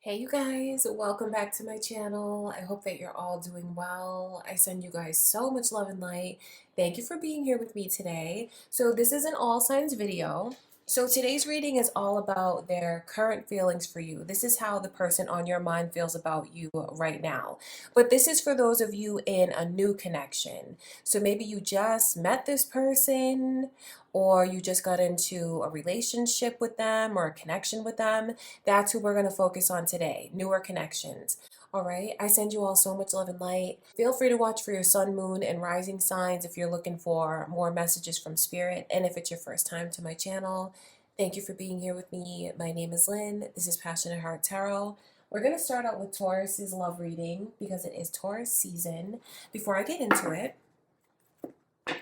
Hey you guys, welcome back to my channel. I hope that you're all doing well. I send you guys so much love and light. Thank you for being here with me today. So this is an all signs video. So today's reading is all about their current feelings for you. This is how the person on your mind feels about you right now. But this is for those of you in a new connection. So maybe you just met this person or you just got into a relationship with them or a connection with them. That's who we're going to focus on today, newer connections. All right, I send you all so much love and light. Feel free to watch for your sun, moon, and rising signs if you're looking for more messages from spirit. And if it's your first time to my channel, thank you for being here with me. My name is Lynn. This is Passionate Heart Tarot. We're going to start out with Taurus's love reading because it is Taurus season. Before I get into it, I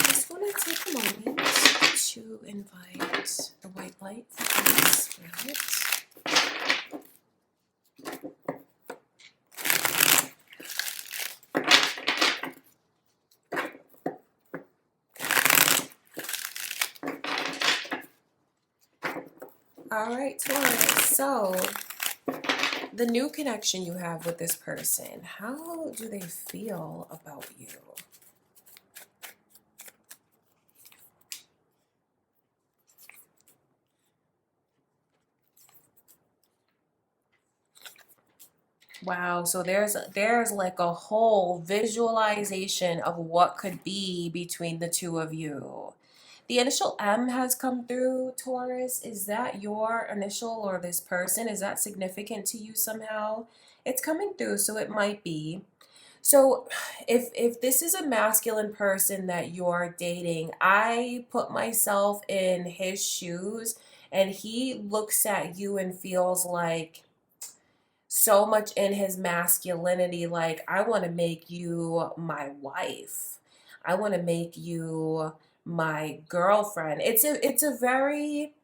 just want to take a moment to invite the white light for Taurus spirit. All right, Taurus. So, the new connection you have with this person, how do they feel about you? Wow, so there's like a whole visualization of what could be between the two of you. The initial M has come through, Taurus. Is that your initial or this person? Is that significant to you somehow? It's coming through, so it might be. So if this is a masculine person that you're dating, I put myself in his shoes and he looks at you and feels like so much in his masculinity, like, I want to make you my wife. I want to make you my girlfriend. It's a very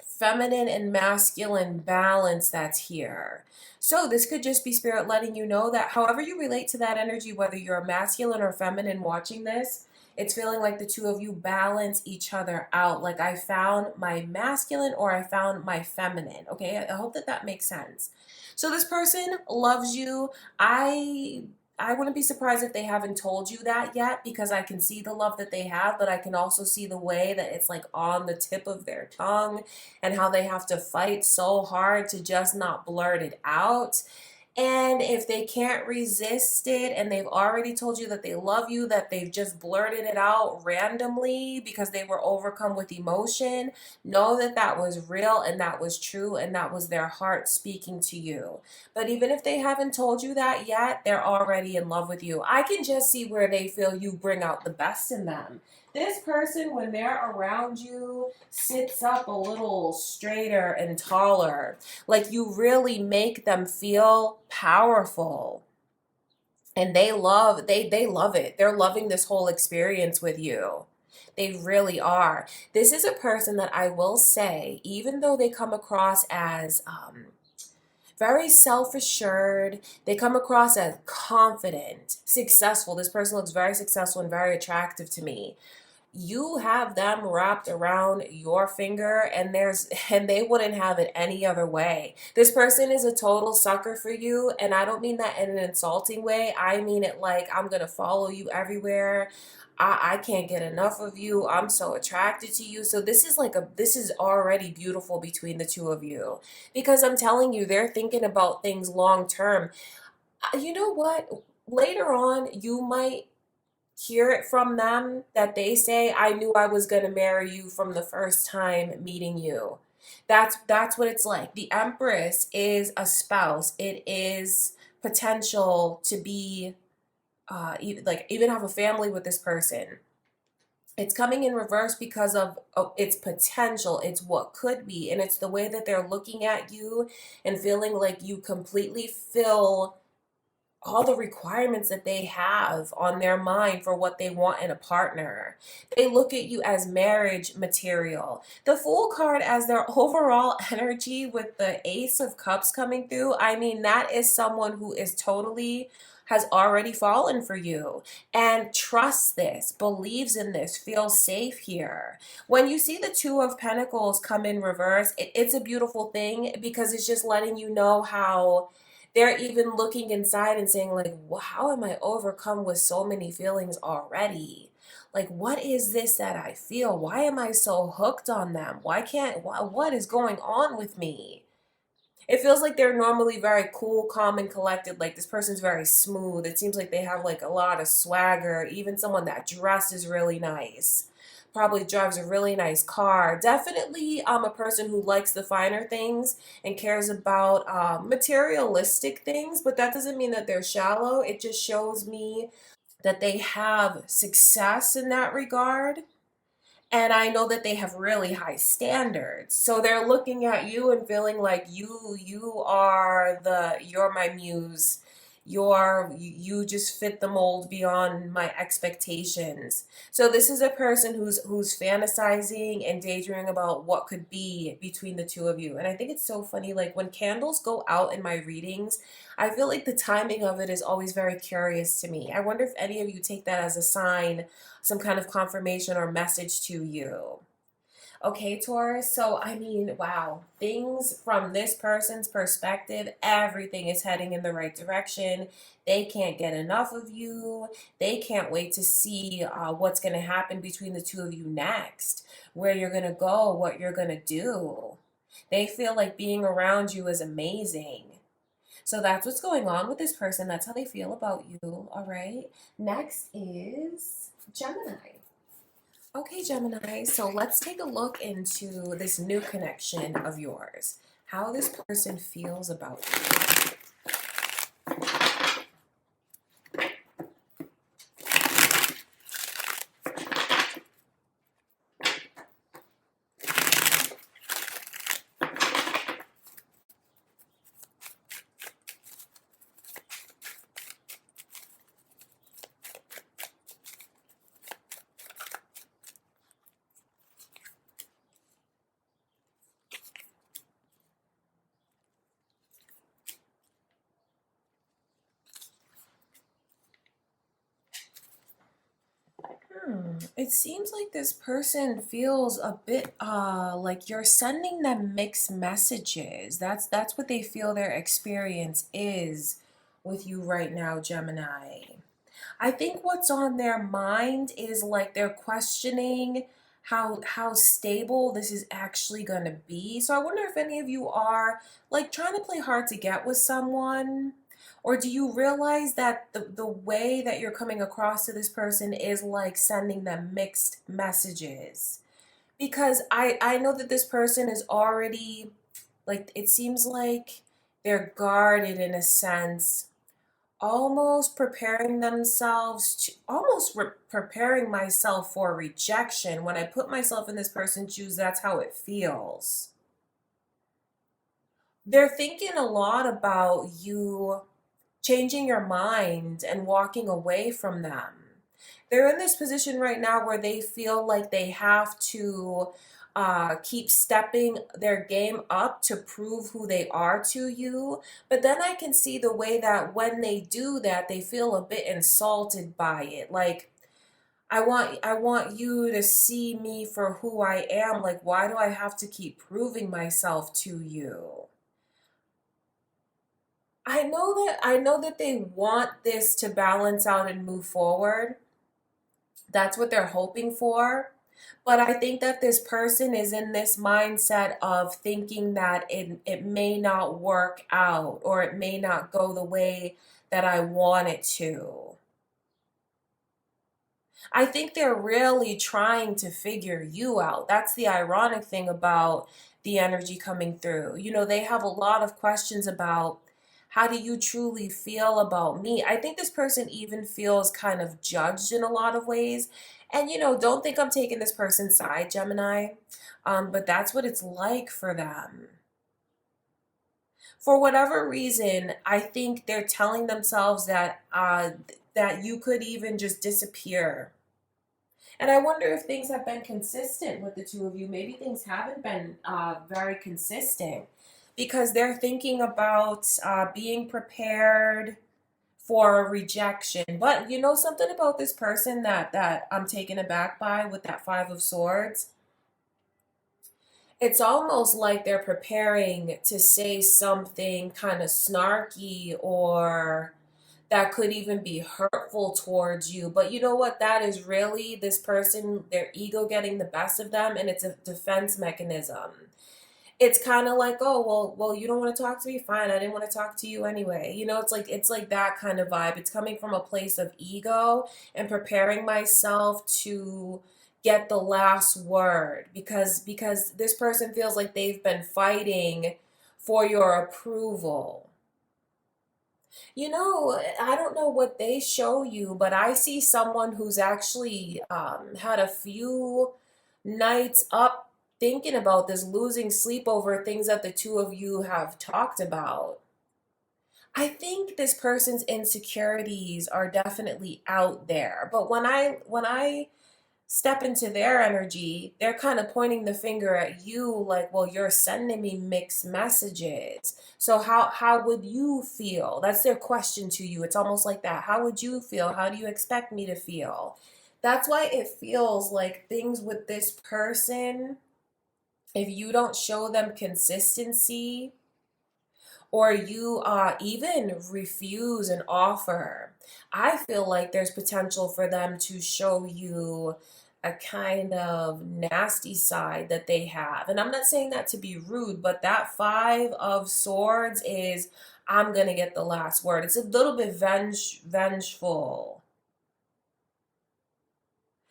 feminine and masculine balance that's here. So this could just be spirit letting you know that however you relate to that energy, whether you're masculine or feminine watching this, it's feeling like the two of you balance each other out. Like I found my masculine or I found my feminine. Okay, I hope that that makes sense. So this person loves you. I wouldn't be surprised if they haven't told you that yet because I can see the love that they have, but I can also see the way that it's like on the tip of their tongue and how they have to fight so hard to just not blurt it out. And if they can't resist it and they've already told you that they love you, that they've just blurted it out randomly because they were overcome with emotion, know that that was real and that was true and that was their heart speaking to you. But even if they haven't told you that yet, they're already in love with you. I can just see where they feel you bring out the best in them. This person, when they're around you, sits up a little straighter and taller. Like you really make them feel powerful. And they love it. They're loving this whole experience with you. They really are. This is a person that I will say, even though they come across as very self-assured, they come across as confident, successful. This person looks very successful and very attractive to me. You have them wrapped around your finger and they wouldn't have it any other way. This person is a total sucker for you, and I don't mean that in an insulting way. I mean it like I'm gonna follow you everywhere. I can't get enough of you. I'm so attracted to you. So this is already beautiful between the two of you because I'm telling you, they're thinking about things long term. You know what? Later on, you might hear it from them that they say, I knew I was going to marry you from the first time meeting you. That's what it's like. The Empress is a spouse. It is potential to be even have a family with this person. It's coming in reverse because of its potential. It's what could be, and it's the way that they're looking at you and feeling like you completely fill all the requirements that they have on their mind for what they want in a partner. They look at you as marriage material. The Fool card as their overall energy with the Ace of Cups coming through, I mean, that is someone who is totally has already fallen for you and trusts this, believes in this, feels safe here. When you see the Two of Pentacles come in reverse, it's a beautiful thing because it's just letting you know how they're even looking inside and saying like, how am I overcome with so many feelings already? Like, what is this that I feel? Why am I so hooked on them? What is going on with me? It feels like they're normally very cool, calm, and collected. Like this person's very smooth. It seems like they have like a lot of swagger. Even someone that dresses really nice. Probably drives a really nice car. Definitely a person who likes the finer things and cares about materialistic things, but that doesn't mean that they're shallow. It just shows me that they have success in that regard. And I know that they have really high standards. So they're looking at you and feeling like you're my muse. You just fit the mold beyond my expectations. So this is a person who's fantasizing and daydreaming about what could be between the two of you. And I think it's so funny, like when candles go out in my readings, I feel like the timing of it is always very curious to me. I wonder if any of you take that as a sign, some kind of confirmation or message to you. Okay, Taurus. So, I mean, wow. Things from this person's perspective, everything is heading in the right direction. They can't get enough of you. They can't wait to see what's going to happen between the two of you next, where you're going to go, what you're going to do. They feel like being around you is amazing. So that's what's going on with this person. That's how they feel about you. All right. Next is Gemini. Okay, Gemini. So let's take a look into this new connection of yours. How this person feels about you. It seems like this person feels a bit like you're sending them mixed messages. That's what they feel their experience is with you right now, Gemini. I think what's on their mind is like they're questioning how stable this is actually going to be. So I wonder if any of you are like trying to play hard to get with someone, or do you realize that the way that you're coming across to this person is like sending them mixed messages? Because I know that this person is already like, it seems like they're guarded in a sense, almost preparing themselves to preparing myself for rejection. When I put myself in this person's shoes, that's how it feels. They're thinking a lot about you changing your mind and walking away from them. They're in this position right now where they feel like they have to keep stepping their game up to prove who they are to you. But then I can see the way that when they do that, they feel a bit insulted by it. Like, I want you to see me for who I am. Like, why do I have to keep proving myself to you? I know that they want this to balance out and move forward. That's what they're hoping for. But I think that this person is in this mindset of thinking that it may not work out or it may not go the way that I want it to. I think they're really trying to figure you out. That's the ironic thing about the energy coming through. You know, they have a lot of questions about how do you truly feel about me? I think this person even feels kind of judged in a lot of ways. And, you know, don't think I'm taking this person's side, Gemini, but that's what it's like for them. For whatever reason, I think they're telling themselves that that you could even just disappear. And I wonder if things have been consistent with the two of you. Maybe things haven't been very consistent because they're thinking about being prepared for rejection. But you know something about this person that I'm taken aback by with that Five of Swords? It's almost like they're preparing to say something kind of snarky or that could even be hurtful towards you. But you know what? That is really this person, their ego getting the best of them, and it's a defense mechanism. It's kind of like, oh, well, you don't want to talk to me? Fine, I didn't want to talk to you anyway. You know, it's like that kind of vibe. It's coming from a place of ego and preparing myself to get the last word because this person feels like they've been fighting for your approval. You know, I don't know what they show you, but I see someone who's actually had a few nights up thinking about this, losing sleep over things that the two of you have talked about. I think this person's insecurities are definitely out there, but when I step into their energy, they're kind of pointing the finger at you like, well, you're sending me mixed messages. So how would you feel? That's their question to you. It's almost like that. How would you feel? How do you expect me to feel? That's why it feels like things with this person, if you don't show them consistency or you even refuse an offer, I feel like there's potential for them to show you a kind of nasty side that they have. And I'm not saying that to be rude, but that Five of Swords is, I'm going to get the last word. It's a little bit vengeful.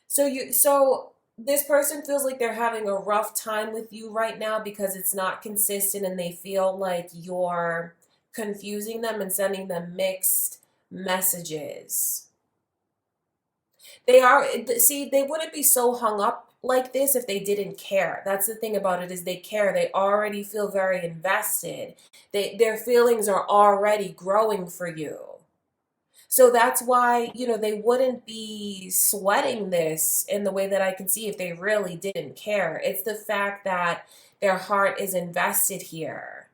So this person feels like they're having a rough time with you right now because it's not consistent and they feel like you're confusing them and sending them mixed messages. They are, see, they wouldn't be so hung up like this if they didn't care. That's the thing about it, is they care. They already feel very invested. Their feelings are already growing for you. So that's why, you know, they wouldn't be sweating this in the way that I can see if they really didn't care. It's the fact that their heart is invested here.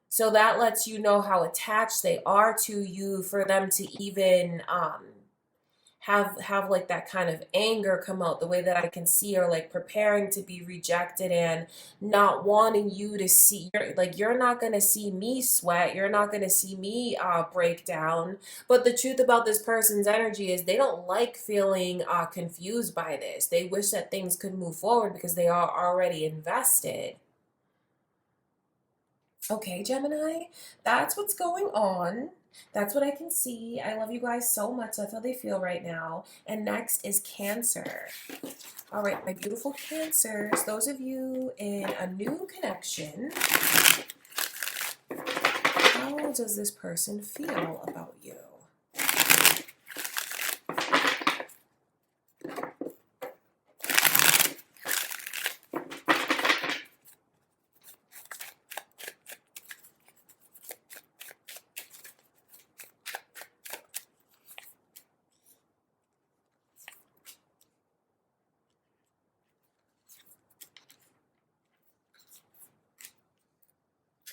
So that lets you know how attached they are to you for them to even have like that kind of anger come out the way that I can see, or like preparing to be rejected and not wanting you to see. You're not going to see me sweat, you're not going to see me break down. But the truth about this person's energy is they don't like feeling confused by this. They wish that things could move forward because they are already invested. Okay, Gemini, that's what's going on. That's what I can see. I love you guys so much. That's how they feel right now. And next is Cancer. All right, my beautiful Cancers, those of you in a new connection, how does this person feel about you?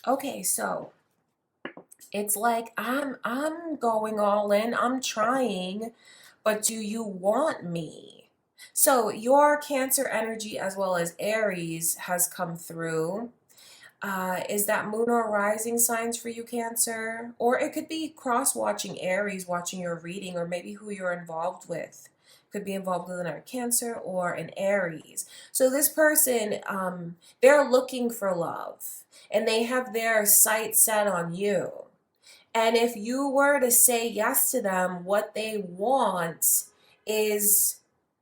Okay, so it's like I'm going all in. I'm trying, but do you want me? So your Cancer energy as well as Aries has come through. Is that moon or rising signs for you, Cancer? Or it could be cross-watching Aries, watching your reading, or maybe who you're involved with. Could be involved with another Cancer or an Aries. So this person, they're looking for love, and they have their sights set on you. And if you were to say yes to them, what they want is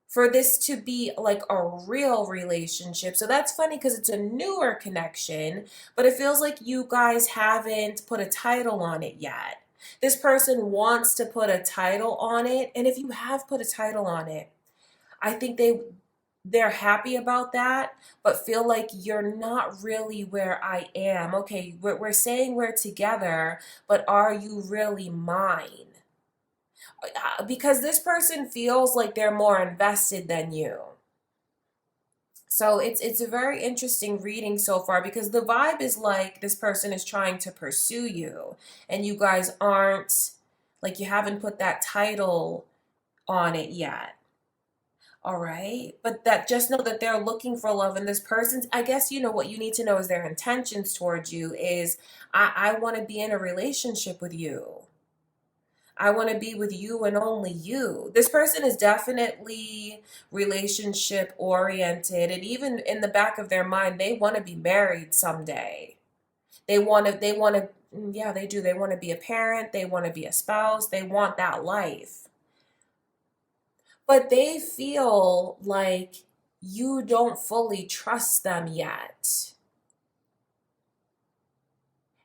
for this to be like a real relationship. So that's funny because it's a newer connection, but it feels like you guys haven't put a title on it yet. This person wants to put a title on it. And if you have put a title on it, I think they're happy about that, but feel like you're not really where I am. Okay, we're saying we're together, but are you really mine? Because this person feels like they're more invested than you. So it's a very interesting reading so far, because the vibe is like this person is trying to pursue you and you guys aren't, like, you haven't put that title on it yet. All right. But that, just know that they're looking for love, and this person's, I guess, what you need to know is their intentions towards you is, I want to be in a relationship with you. I want to be with you and only you. This person is definitely relationship oriented, and even in the back of their mind, they want to be married someday. Yeah, they do. They want to be a parent, they want to be a spouse, they want that life. But they feel like you don't fully trust them yet.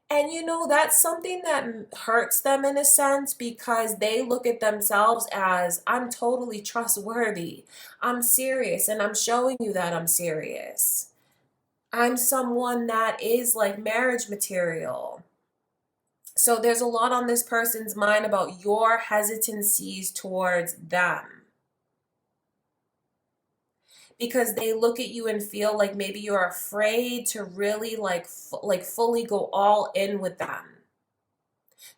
And that's something that hurts them in a sense, because they look at themselves as, I'm totally trustworthy. I'm serious, and I'm showing you that I'm serious. I'm someone that is like marriage material. So there's a lot on this person's mind about your hesitancies towards them, because they look at you and feel like maybe you're afraid to really like fully go all in with them,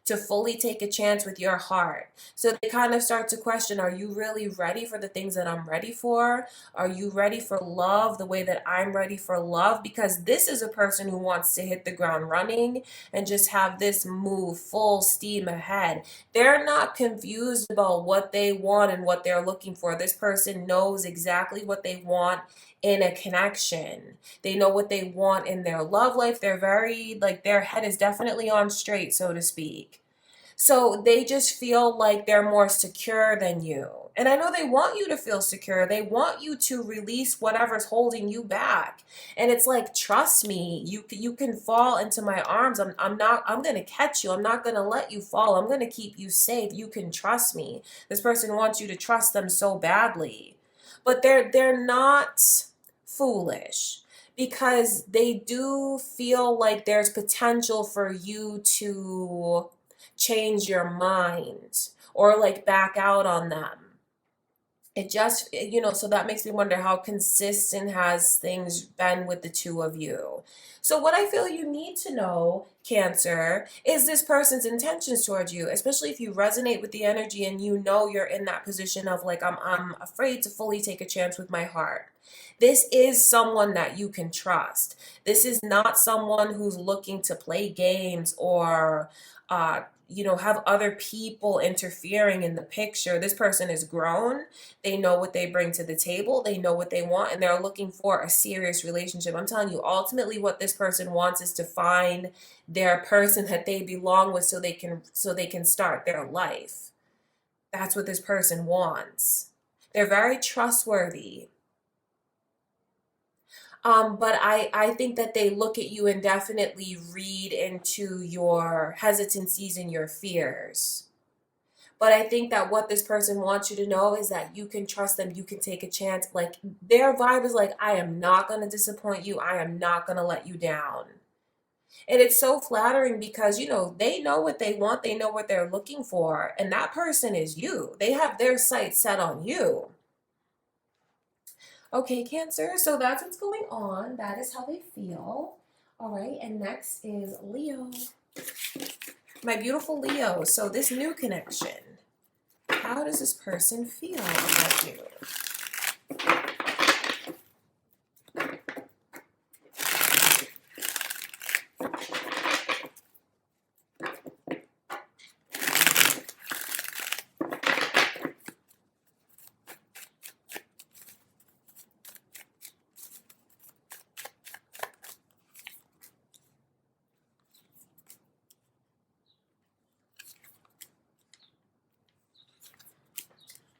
to fully take a chance with your heart. So they kind of start to question, are you really ready for the things that I'm ready for? Are you ready for love the way that I'm ready for love? Because this is a person who wants to hit the ground running and just have this move full steam ahead. They're not confused about what they want and what they're looking for. This person knows exactly what they want in a connection. They know what they want in their love life. They're very, like, their head is definitely on straight, so to speak. So they just feel like they're more secure than you. And I know they want you to feel secure. They want you to release whatever's holding you back. And it's like, trust me, you can fall into my arms. I'm going to catch you. I'm not going to let you fall. I'm going to keep you safe. You can trust me. This person wants you to trust them so badly. But they're not foolish, because they do feel like there's potential for you to change your mind or like back out on them. It just, so that makes me wonder, how consistent has things been with the two of you? So what I feel you need to know, Cancer, is this person's intentions towards you, especially if you resonate with the energy and you're in that position of like, I'm afraid to fully take a chance with my heart. This is someone that you can trust. This is not someone who's looking to play games or have other people interfering in the picture. This person is grown. They know what they bring to the table. They know what they want, and they're looking for a serious relationship. I'm telling you, ultimately what this person wants is to find their person that they belong with, so they can start their life. That's what this person wants. They're very trustworthy. But I think that they look at you and definitely read into your hesitancies and your fears. But I think that what this person wants you to know is that you can trust them. You can take a chance. Like, their vibe is like, I am not going to disappoint you. I am not going to let you down. And it's so flattering because, they know what they want. They know what they're looking for. And that person is you. They have their sights set on you. Okay, Cancer. So that's what's going on. That is how they feel. All right. And next is Leo. My beautiful Leo. So this new connection. How does this person feel about you?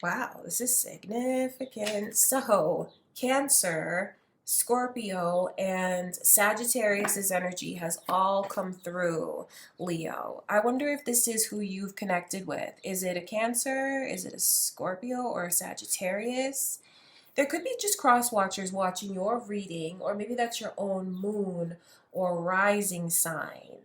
Wow, this is significant. So, Cancer, Scorpio, and Sagittarius's energy has all come through Leo. I wonder if this is who you've connected with. Is it a Cancer? Is it a Scorpio or a Sagittarius? There could be just cross watchers watching your reading, or maybe that's your own moon or rising sign.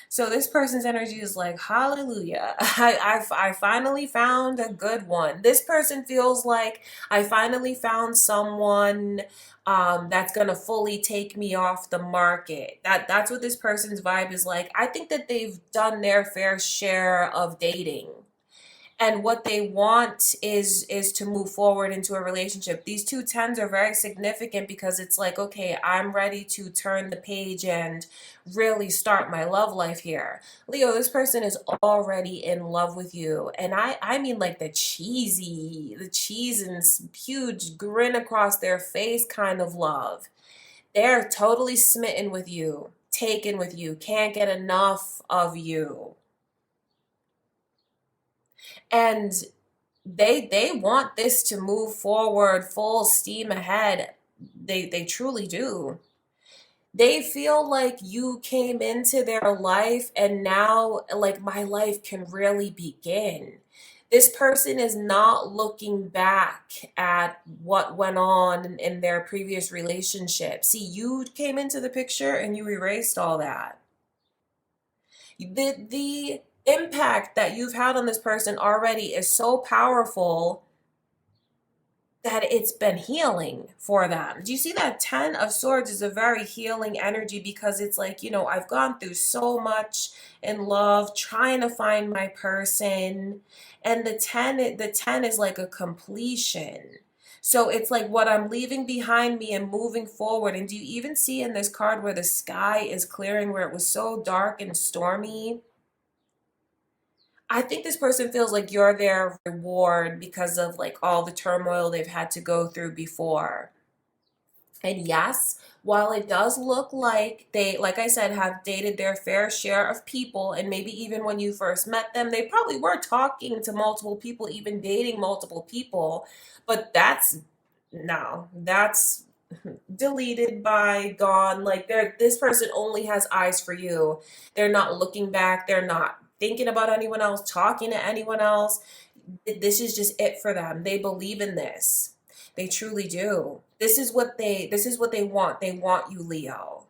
So this person's energy is like, hallelujah, I finally found a good one. This person feels like I finally found someone that's gonna fully take me off the market. That's what this person's vibe is like. I think that they've done their fair share of dating, and what they want is to move forward into a relationship. These two tens are very significant because it's like, okay, I'm ready to turn the page and really start my love life here. Leo, this person is already in love with you, and I mean like the cheese and huge grin across their face kind of love. They're totally smitten with you, taken with you, can't get enough of you. And they want this to move forward full steam ahead. They truly do. They feel like you came into their life and now like my life can really begin. This person is not looking back at what went on in their previous relationship. See, you came into the picture and you erased all that. The impact that you've had on this person already is so powerful that it's been healing for them. Do you see that 10 of Swords is a very healing energy, because it's like, I've gone through so much in love trying to find my person, and the 10 is like a completion. So it's like what I'm leaving behind me and moving forward. And do you even see in this card where the sky is clearing, where it was so dark and stormy? I think this person feels like you're their reward because of like all the turmoil they've had to go through before. And yes, while it does look like they, like I said, have dated their fair share of people, and maybe even when you first met them, they probably were talking to multiple people, even dating multiple people, but that's deleted by gone. Like this person only has eyes for you. They're not looking back. They're not thinking about anyone else, talking to anyone else. This is just it for them. They believe in this. They truly do. This is what they want. They want you, Leo.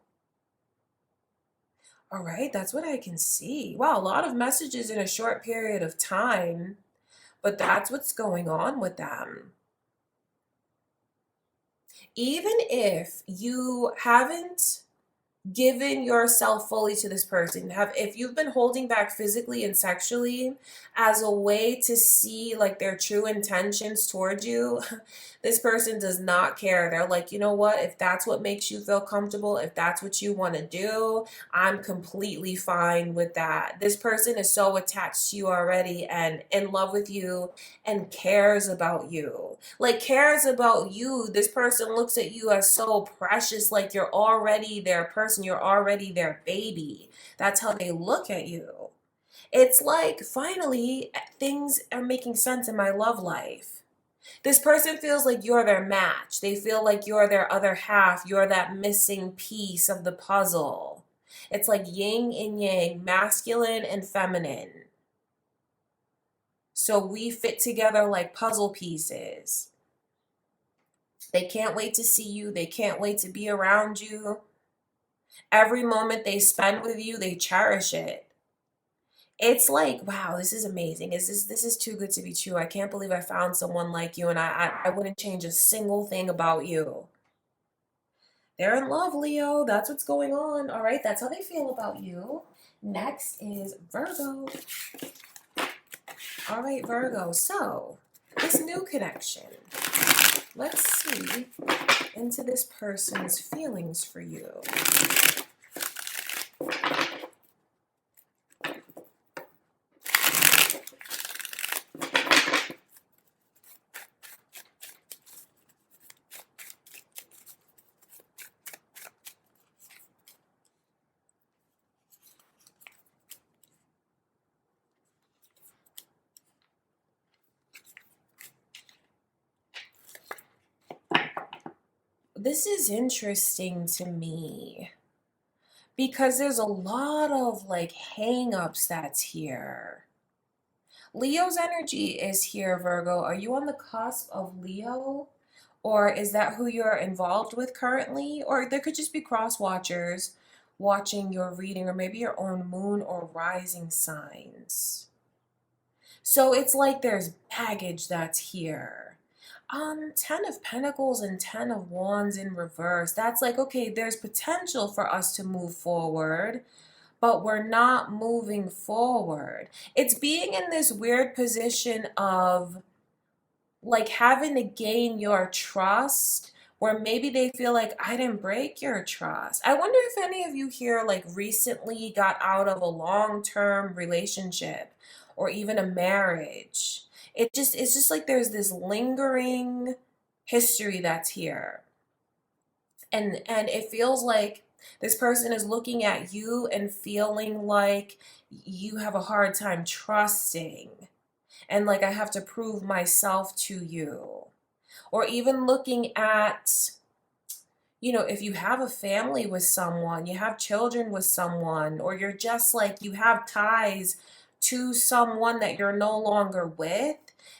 All right, that's what I can see. Wow, a lot of messages in a short period of time, but that's what's going on with them. Even if you haven't given yourself fully to this person, if you've been holding back physically and sexually as a way to see like their true intentions towards you, this person does not care. They're like, you know what, if that's what makes you feel comfortable, if that's what you want to do, I'm completely fine with that. This person is so attached to you already and in love with you and cares about you. Like cares about you. This person looks at you as so precious, like you're already their person, you're already their baby. That's how they look at you. It's like finally things are making sense in my love life. This person feels like you're their match. They feel like you're their other half. You're that missing piece of the puzzle. It's like yin and yang, masculine and feminine. So we fit together like puzzle pieces. They can't wait to see you. They can't wait to be around you. Every moment they spend with you, they cherish it. It's like, wow, this is amazing. This is too good to be true. I can't believe I found someone like you, and I wouldn't change a single thing about you. They're in love, Leo. That's what's going on. All right, that's how they feel about you. Next is Virgo. All right, Virgo. So, this new connection. Let's see into this person's feelings for you. This is interesting to me because there's a lot of like hang-ups that's here. Leo's energy is here, Virgo. Are you on the cusp of Leo? Or is that who you're involved with currently? Or there could just be cross watchers watching your reading, or maybe your own moon or rising signs. So it's like there's baggage that's here. 10 of Pentacles and 10 of Wands in reverse. That's like, okay, there's potential for us to move forward, but we're not moving forward. It's being in this weird position of like having to gain your trust, where maybe they feel like I didn't break your trust. I wonder if any of you here like recently got out of a long-term relationship or even a marriage. It's just like there's this lingering history that's here. And it feels like this person is looking at you and feeling like you have a hard time trusting, and like I have to prove myself to you. Or even looking at, if you have a family with someone, you have children with someone, or you're just like you have ties to someone that you're no longer with.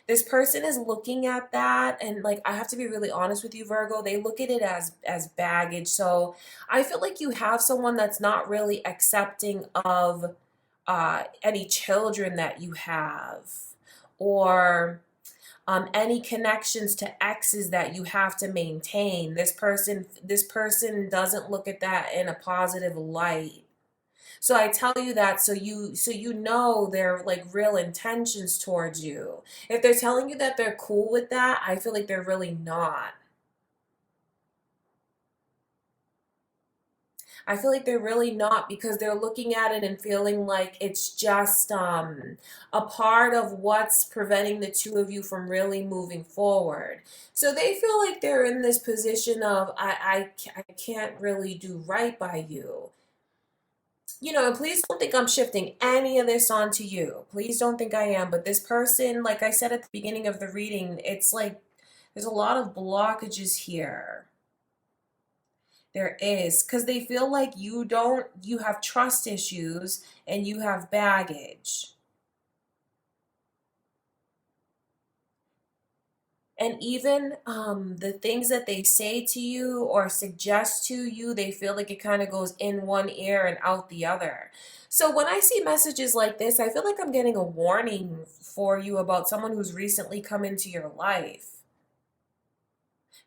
This person is looking at that, and like I have to be really honest with you, Virgo, they look at it as baggage. So I feel like you have someone that's not really accepting of any children that you have, or any connections to exes that you have to maintain. This person doesn't look at that in a positive light. So I tell you that so you know their like real intentions towards you. If they're telling you that they're cool with that, I feel like they're really not. I feel like they're really not, because they're looking at it and feeling like it's just a part of what's preventing the two of you from really moving forward. So they feel like they're in this position of I can't really do right by you. And please don't think I'm shifting any of this onto you. Please don't think I am. But this person, like I said at the beginning of the reading, it's like there's a lot of blockages here. There is, because they feel like you have trust issues and you have baggage. And even the things that they say to you or suggest to you, they feel like it kind of goes in one ear and out the other. So when I see messages like this, I feel like I'm getting a warning for you about someone who's recently come into your life.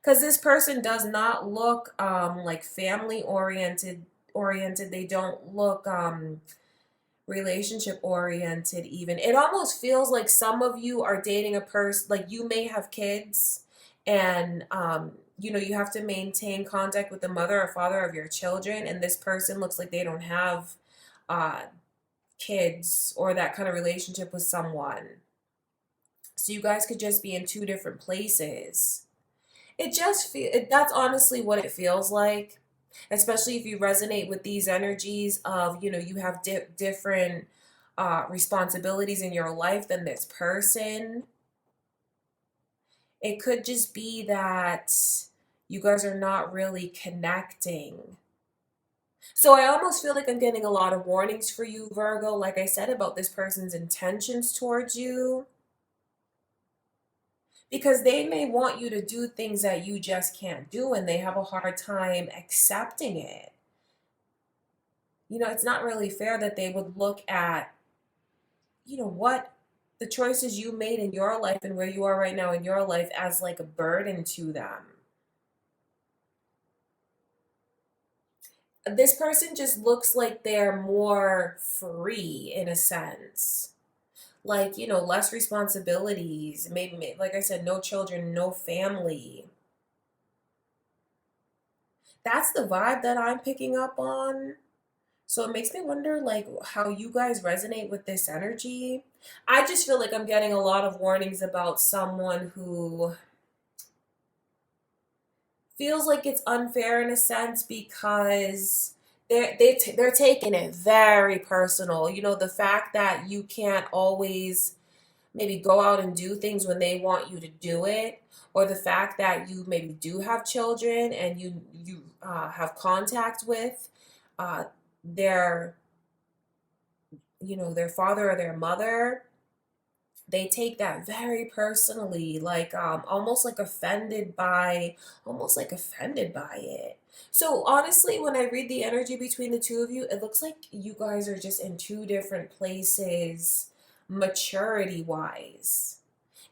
Because this person does not look like family oriented. They don't look relationship oriented even. It almost feels like some of you are dating a person, like you may have kids, and you have to maintain contact with the mother or father of your children, and this person looks like they don't have uh kids or that kind of relationship with someone. So you guys could just be in two different places. That's honestly what it feels like, especially if you resonate with these energies of, you have different responsibilities in your life than this person. It could just be that you guys are not really connecting. So I almost feel like I'm getting a lot of warnings for you, Virgo, like I said, about this person's intentions towards you. Because they may want you to do things that you just can't do, and they have a hard time accepting it. It's not really fair that they would look at, what the choices you made in your life and where you are right now in your life as like a burden to them. This person just looks like they're more free in a sense. Like, less responsibilities, maybe, like I said, no children, no family. That's the vibe that I'm picking up on. So it makes me wonder, like, how you guys resonate with this energy. I just feel like I'm getting a lot of warnings about someone who feels like it's unfair in a sense, because they're taking it very personal. The fact that you can't always maybe go out and do things when they want you to do it, or the fact that you maybe do have children and you have contact with their their father or their mother. they take that very personally, like almost like offended by it. So honestly, when I read the energy between the two of you, it looks like you guys are just in two different places, maturity wise,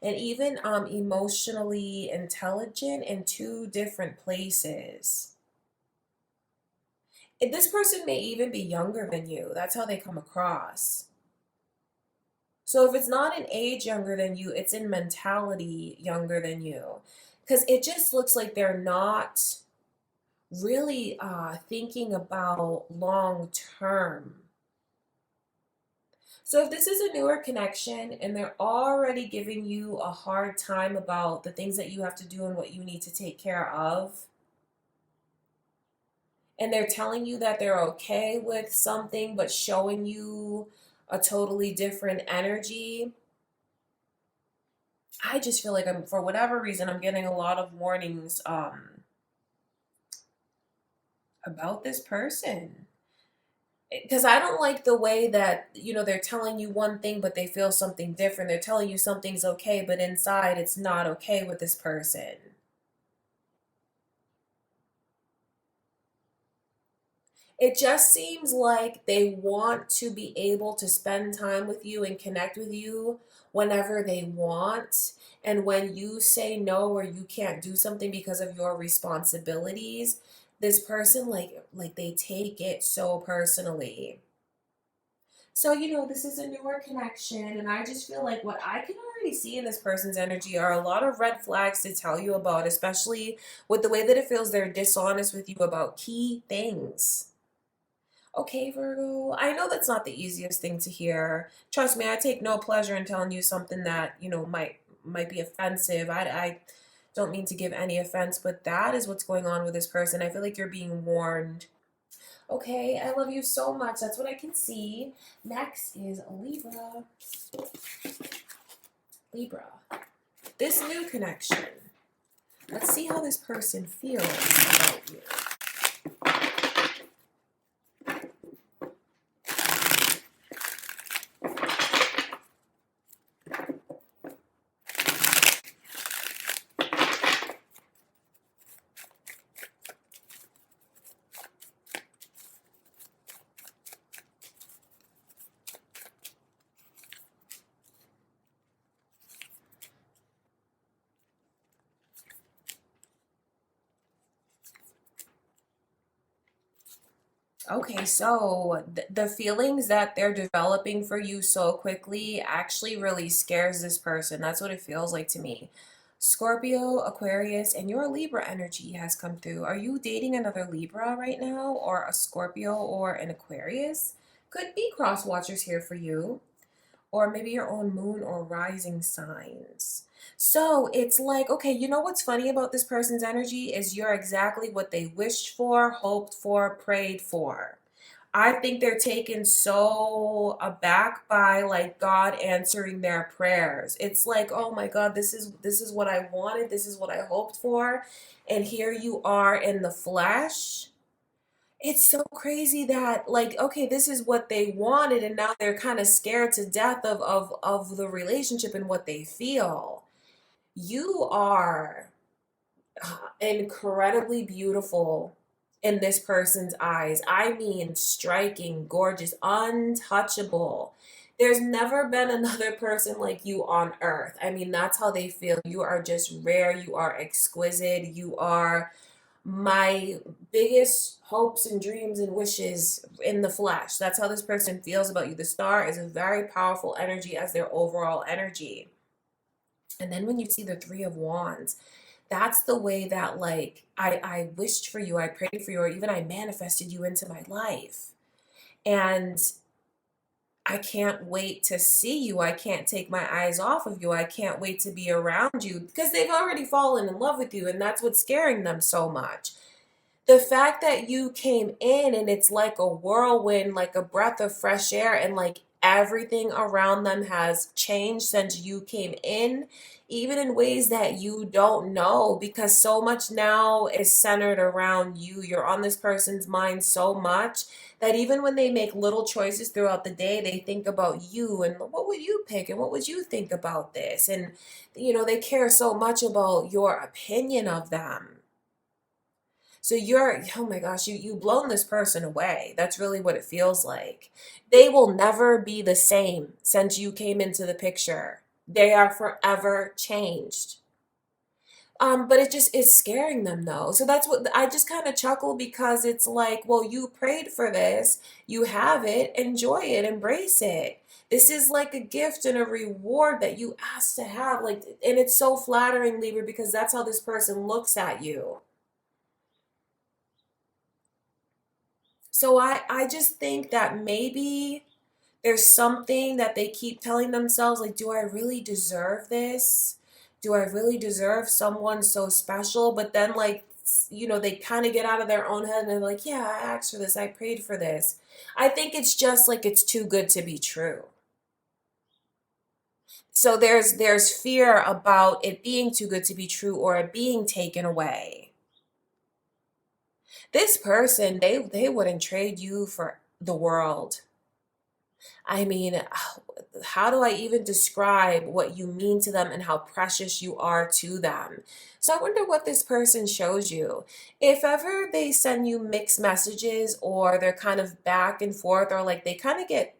and even emotionally intelligent, in two different places. This person may even be younger than you. That's how they come across. So if it's not in age younger than you, it's in mentality younger than you. Because it just looks like they're not really thinking about long term. So if this is a newer connection and they're already giving you a hard time about the things that you have to do and what you need to take care of, and they're telling you that they're okay with something but showing you a totally different energy, I just feel like for whatever reason, I'm getting a lot of warnings about this person. Because I don't like the way that, they're telling you one thing, but they feel something different. They're telling you something's okay, but inside it's not okay with this person. It just seems like they want to be able to spend time with you and connect with you whenever they want. And when you say no or you can't do something because of your responsibilities, this person like they take it so personally. So, this is a newer connection, and I just feel like what I can already see in this person's energy are a lot of red flags to tell you about, especially with the way that it feels they're dishonest with you about key things. Okay, Virgo, I know that's not the easiest thing to hear. Trust me, I take no pleasure in telling you something that, might be offensive. I don't mean to give any offense, but that is what's going on with this person. I feel like you're being warned. Okay, I love you so much. That's what I can see. Next is Libra. Libra. This new connection. Let's see how this person feels about you. Okay, so the feelings that they're developing for you so quickly actually really scares this person. That's what it feels like to me. Scorpio, Aquarius, and your Libra energy has come through. Are you dating another Libra right now, or a Scorpio or an Aquarius? Could be cross watchers here for you, or maybe your own moon or rising signs. So it's like, okay, you know what's funny about this person's energy is you're exactly what they wished for, hoped for, prayed for. I think they're taken so aback by like God answering their prayers. It's like, oh my God, this is what I wanted, this is what I hoped for, and here you are in the flesh. It's so crazy that like, okay, this is what they wanted, and now they're kind of scared to death of the relationship and what they feel. You are incredibly beautiful in this person's eyes. I mean, striking, gorgeous, untouchable. There's never been another person like you on earth. I mean, that's how they feel. You are just rare. You are exquisite. You are my biggest hopes and dreams and wishes in the flesh. That's how this person feels about you. The star is a very powerful energy as their overall energy. And then when you see the Three of Wands, that's the way that like I wished for you, I prayed for you, or even I manifested you into my life. And I can't wait to see you. I can't take my eyes off of you. I can't wait to be around you because they've already fallen in love with you, and that's what's scaring them so much. The fact that you came in and it's like a whirlwind, like a breath of fresh air, and like everything around them has changed since you came in, even in ways that you don't know, because so much now is centered around you. You're on this person's mind so much that even when they make little choices throughout the day, they think about you and what would you pick and what would you think about this? And, they care so much about your opinion of them. So oh my gosh, you've blown this person away. That's really what it feels like. They will never be the same since you came into the picture. They are forever changed. But it just is scaring them though. So that's what I just kind of chuckle, because it's like, well, you prayed for this, you have it, enjoy it, embrace it. This is like a gift and a reward that you asked to have. Like, and it's so flattering, Libra, because that's how this person looks at you. So I just think that maybe there's something that they keep telling themselves, like, do I really deserve this? Do I really deserve someone so special? But then, like, they kind of get out of their own head and they're like, yeah, I asked for this, I prayed for this. I think it's just like it's too good to be true. So there's fear about it being too good to be true or it being taken away. This person, they wouldn't trade you for the world. I mean, how do I even describe what you mean to them and how precious you are to them? So I wonder what this person shows you. If ever they send you mixed messages, or they're kind of back and forth, or like they kind of get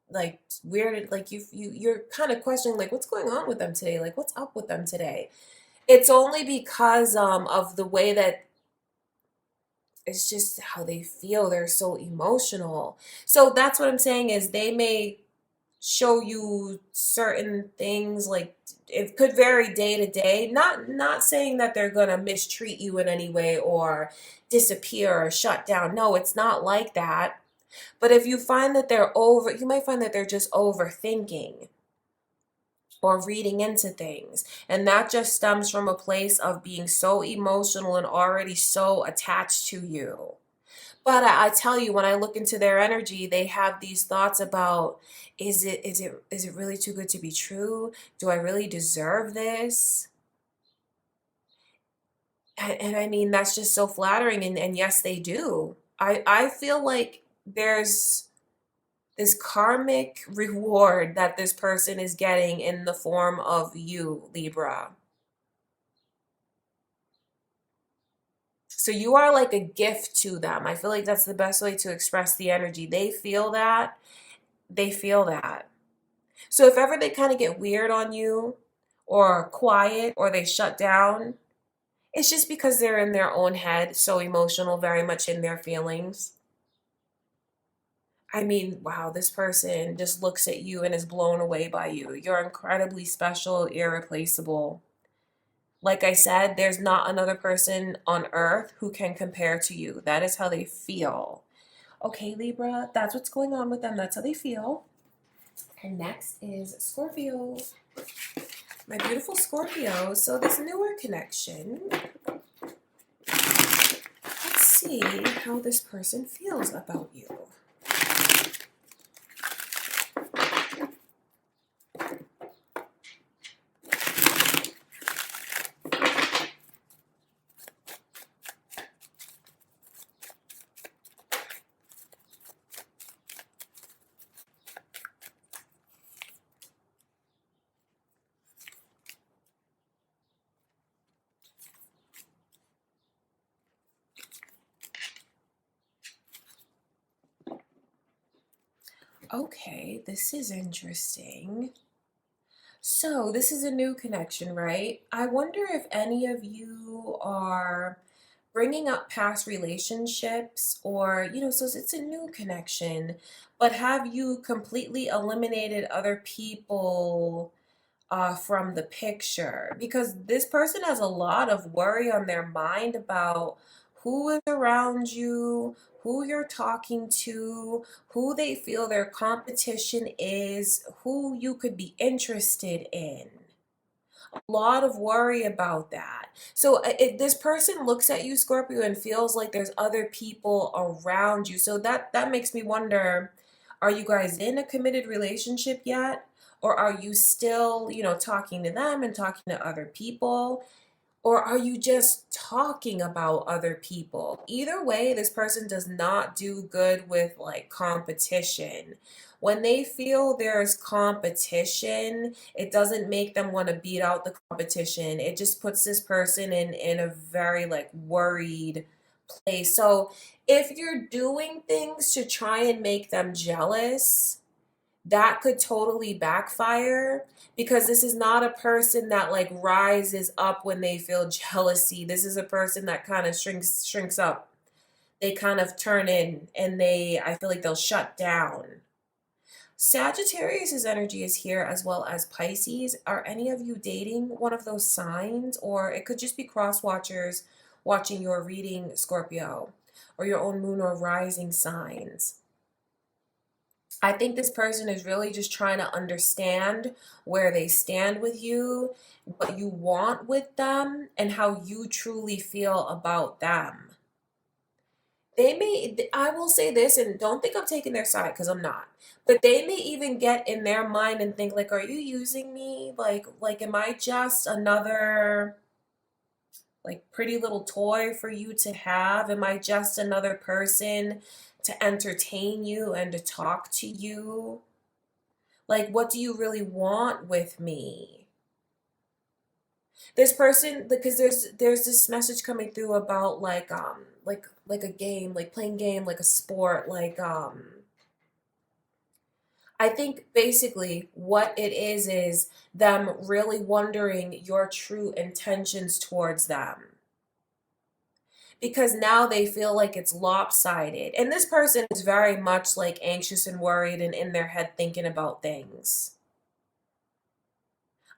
like weirded, like you're kind of questioning, like, what's going on with them today? Like, what's up with them today? It's only because of the way that it's just how they feel. They're so emotional. So that's what I'm saying, is they may show you certain things, like it could vary day to day. Not saying that they're gonna mistreat you in any way or disappear or shut down. No, it's not like that. But if you find that you might find that they're just overthinking or reading into things. And that just stems from a place of being so emotional and already so attached to you. But I tell you, when I look into their energy, they have these thoughts about, is it really too good to be true? Do I really deserve this? And I mean, that's just so flattering. And yes, they do. I feel like there's this karmic reward that this person is getting in the form of you, Libra. So you are like a gift to them. I feel like that's the best way to express the energy. They feel that. They feel that. So if ever they kind of get weird on you or quiet or they shut down, it's just because they're in their own head, so emotional, very much in their feelings. I mean, wow, this person just looks at you and is blown away by you. You're incredibly special, irreplaceable. Like I said, there's not another person on earth who can compare to you. That is how they feel. Okay, Libra, that's what's going on with them. That's how they feel. And next is Scorpio. My beautiful Scorpio. So this newer connection. Let's see how this person feels about you. Okay, this is interesting. So, this is a new connection, right? I wonder if any of you are bringing up past relationships, or, so it's a new connection, but have you completely eliminated other people from the picture? Because this person has a lot of worry on their mind about who is around you, who you're talking to, who they feel their competition is, who you could be interested in. A lot of worry about that. So if this person looks at you, Scorpio, and feels like there's other people around you, so that makes me wonder, Are you guys in a committed relationship yet? Or are you still, talking to them and talking to other people? Or are you just talking about other people? Either way, this person does not do good with like competition. When they feel there's competition, it doesn't make them want to beat out the competition. It just puts this person in a very like worried place. So if you're doing things to try and make them jealous, that could totally backfire, because this is not a person that like rises up when they feel jealousy. This is a person that kind of shrinks up. They kind of turn in, and I feel like they'll shut down. Sagittarius's energy is here, as well as Pisces. Are any of you dating one of those signs? Or it could just be cross watchers watching your reading, Scorpio, or your own moon or rising signs. I think this person is really just trying to understand where they stand with you, what you want with them, and how you truly feel about them. I will say this, and don't think I'm taking their side, because I'm not. But they may even get in their mind and think like, are you using me? Like, am I just another like pretty little toy for you to have? Am I just another person to entertain you and to talk to you? Like, what do you really want with me? This person, because there's this message coming through about like a game, like playing game, like a sport, like I think basically what it is them really wondering your true intentions towards them, because now they feel like it's lopsided. And this person is very much like anxious and worried and in their head thinking about things.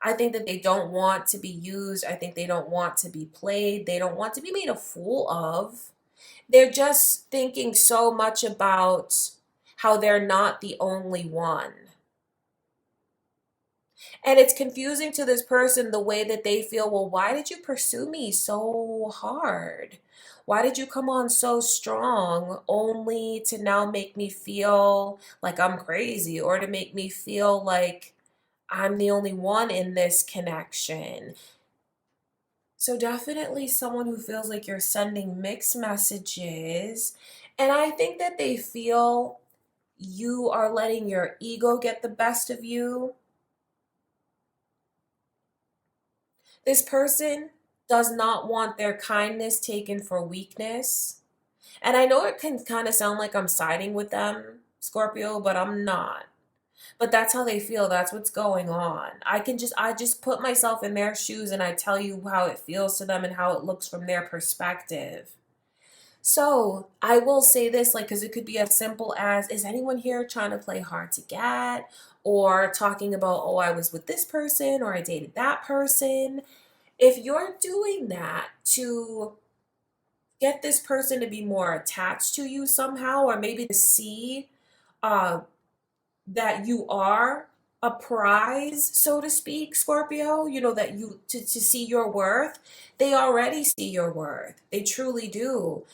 I think that they don't want to be used. I think they don't want to be played. They don't want to be made a fool of. They're just thinking so much about how they're not the only one. And it's confusing to this person the way that they feel, well, why did you pursue me so hard? Why did you come on so strong only to now make me feel like I'm crazy, or to make me feel like I'm the only one in this connection? So definitely someone who feels like you're sending mixed messages. And I think that they feel you are letting your ego get the best of you. This person does not want their kindness taken for weakness. And I know it can kind of sound like I'm siding with them, Scorpio, but I'm not. But that's how they feel. That's what's going on. I just put myself in their shoes, and I tell you how it feels to them and how it looks from their perspective. So I will say this, like, because it could be as simple as, is anyone here trying to play hard to get? Or talking about, oh, I was with this person, or I dated that person. If you're doing that to get this person to be more attached to you somehow, or maybe to see uh, that you are a prize, so to speak, Scorpio, that to see your worth, they already see your worth. They truly do.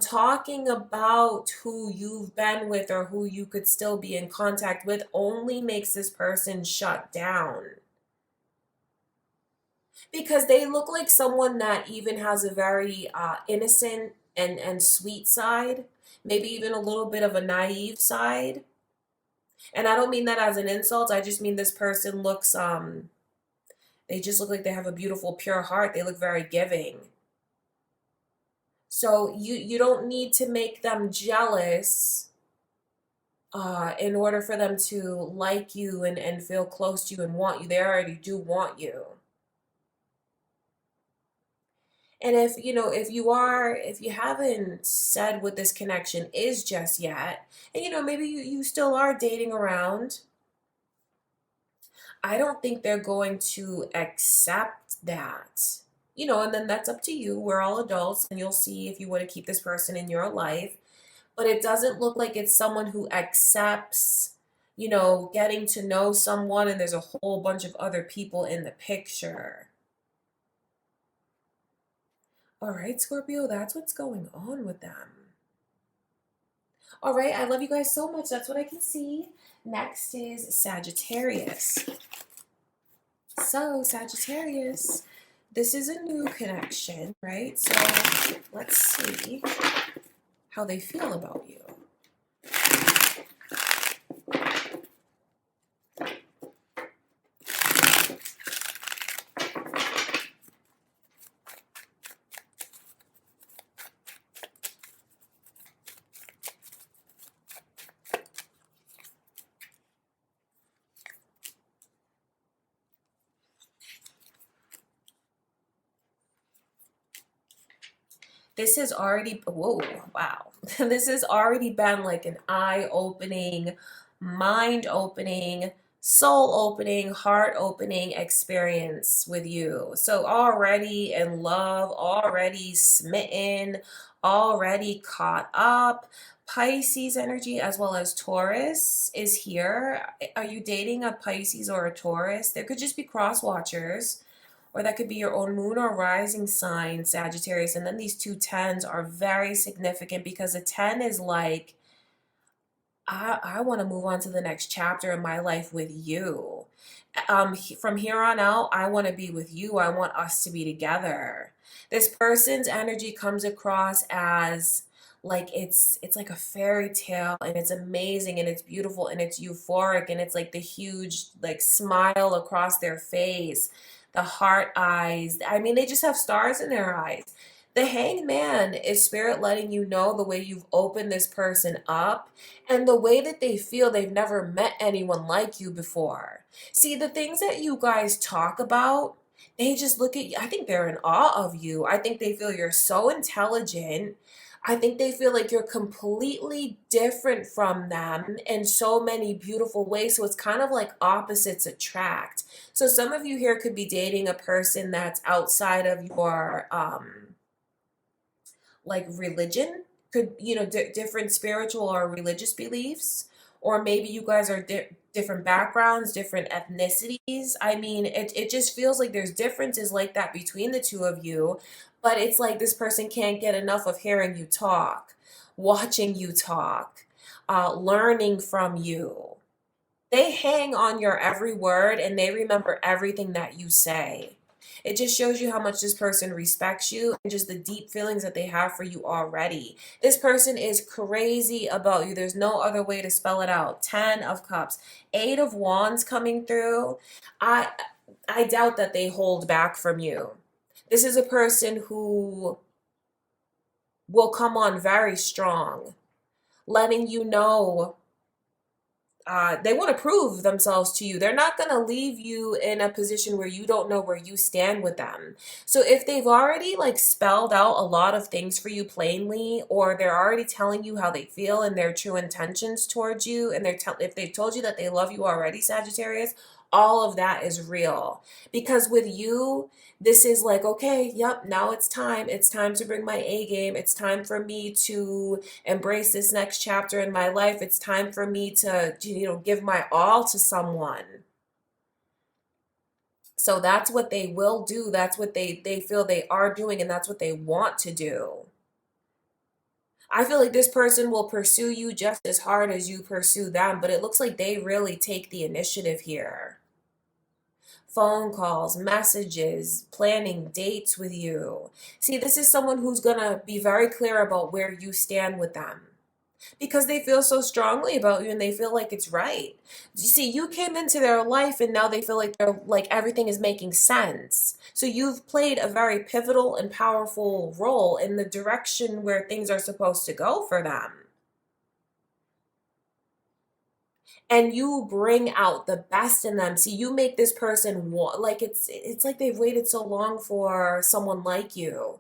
Talking about who you've been with or who you could still be in contact with only makes this person shut down, because they look like someone that even has a very innocent and sweet side, maybe even a little bit of a naive side. And I don't mean that as an insult. I just mean this person looks they just look like they have a beautiful pure heart. They look very giving. So you don't need to make them jealous in order for them to like you and feel close to you and want you. They already do want you. And if you haven't said what this connection is just yet, and maybe you still are dating around, I don't think they're going to accept that. And then that's up to you. We're all adults, and you'll see if you want to keep this person in your life. But it doesn't look like it's someone who accepts, getting to know someone and there's a whole bunch of other people in the picture. All right, Scorpio, that's what's going on with them. All right, I love you guys so much. That's what I can see. Next is Sagittarius. So, Sagittarius, this is a new connection, right? So, let's see how they feel about you. This has already, whoa, wow. This has already been like an eye-opening, mind-opening, soul-opening, heart-opening experience with you. So already in love, already smitten, already caught up. Pisces energy as well as Taurus is here. Are you dating a Pisces or a Taurus? There could just be cross watchers, or that could be your own moon or rising sign, Sagittarius. And then these two tens are very significant because a 10 is like, I want to move on to the next chapter in my life with you. From here on out, I want to be with you. I want us to be together. This person's energy comes across as like it's like a fairy tale, and it's amazing and it's beautiful and it's euphoric, and it's like the huge like smile across their face, the heart eyes. I mean, they just have stars in their eyes. The hangman is spirit letting you know the way you've opened this person up and the way that they feel they've never met anyone like you before. See, the things that you guys talk about, they just look at you. I think they're in awe of you. I think they feel you're so intelligent. I think they feel like you're completely different from them in so many beautiful ways. So it's kind of like opposites attract. So some of you here could be dating a person that's outside of your like religion, could, you know, different spiritual or religious beliefs, or maybe you guys are different backgrounds, different ethnicities. I mean, it just feels like there's differences like that between the two of you, but it's like this person can't get enough of hearing you talk, watching you talk, learning from you. They hang on your every word and they remember everything that you say. It just shows you how much this person respects you and just the deep feelings that they have for you already. This person is crazy about you. There's no other way to spell it out. 10 of Cups, 8 of Wands coming through. I doubt that they hold back from you. This is a person who will come on very strong, letting you know they want to prove themselves to you. They're not going to leave you in a position where you don't know where you stand with them. So if they've already like spelled out a lot of things for you plainly, or they're already telling you how they feel and their true intentions towards you, and if they've told you that they love you already, Sagittarius, all of that is real. Because with you, this is like, okay, yep, now it's time. It's time to bring my A game. It's time for me to embrace this next chapter in my life. It's time for me to give my all to someone. So that's what they will do. That's what they feel they are doing, and that's what they want to do. I feel like this person will pursue you just as hard as you pursue them, but it looks like they really take the initiative here. Phone calls, messages, planning dates with you. See, this is someone who's going to be very clear about where you stand with them because they feel so strongly about you and they feel like it's right. You see, you came into their life and now they feel like they're like everything is making sense. So you've played a very pivotal and powerful role in the direction where things are supposed to go for them. And you bring out the best in them. See, you make this person want, like it's like they've waited so long for someone like you.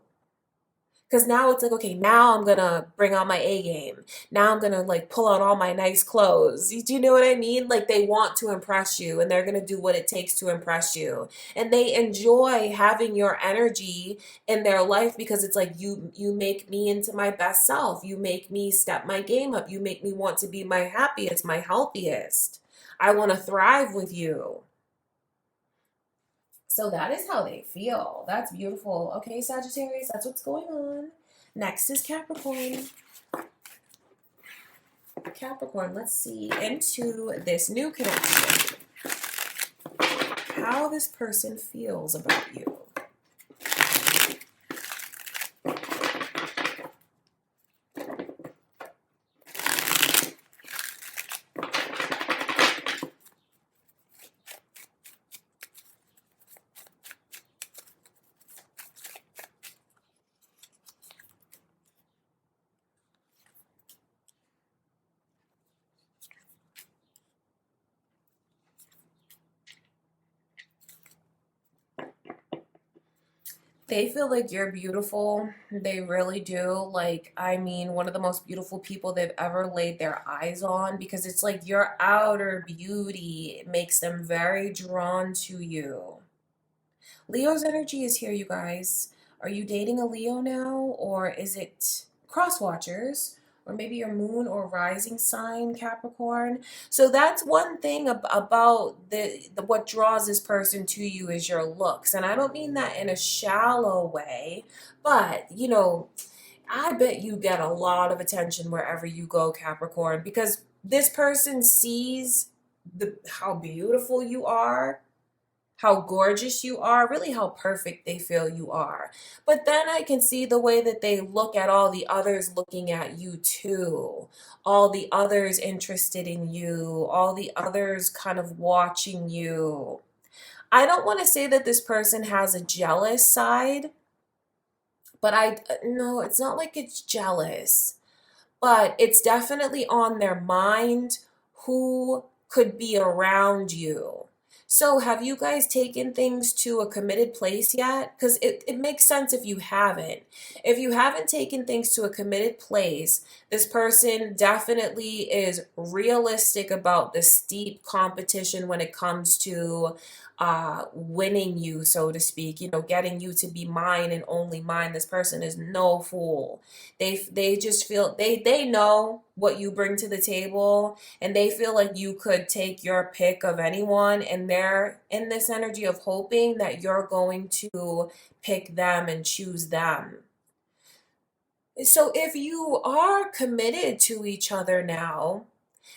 Because now it's like, okay, now I'm gonna bring out my A game. Now I'm gonna like pull out all my nice clothes. Do you know what I mean? Like they want to impress you and they're gonna do what it takes to impress you. And they enjoy having your energy in their life because it's like you make me into my best self. You make me step my game up. You make me want to be my happiest, my healthiest. I want to thrive with you. So that is how they feel. That's beautiful. Okay, Sagittarius, that's what's going on. Next is Capricorn. Capricorn, let's see into this new connection. How this person feels about you. They feel like you're beautiful. They really do. Like, I mean, one of the most beautiful people they've ever laid their eyes on, because it's like your outer beauty makes them very drawn to you. Leo's energy is here, you guys. Are you dating a Leo now, or is it cross watchers? Or maybe your moon or rising sign, Capricorn. So that's one thing about the what draws this person to you is your looks. And I don't mean that in a shallow way, but you know, I bet you get a lot of attention wherever you go, Capricorn, because this person sees how beautiful you are, how gorgeous you are, really how perfect they feel you are. But then I can see the way that they look at all the others looking at you too. All the others interested in you, all the others kind of watching you. I don't want to say that this person has a jealous side, but no, it's not like it's jealous, but it's definitely on their mind who could be around you. So have you guys taken things to a committed place yet? Because it makes sense if you haven't. If you haven't taken things to a committed place, this person definitely is realistic about the steep competition when it comes to winning you, so to speak, you know, getting you to be mine and only mine. This person is no fool. They just feel they know what you bring to the table, and they feel like you could take your pick of anyone, and they're in this energy of hoping that you're going to pick them and choose them. So if you are committed to each other now,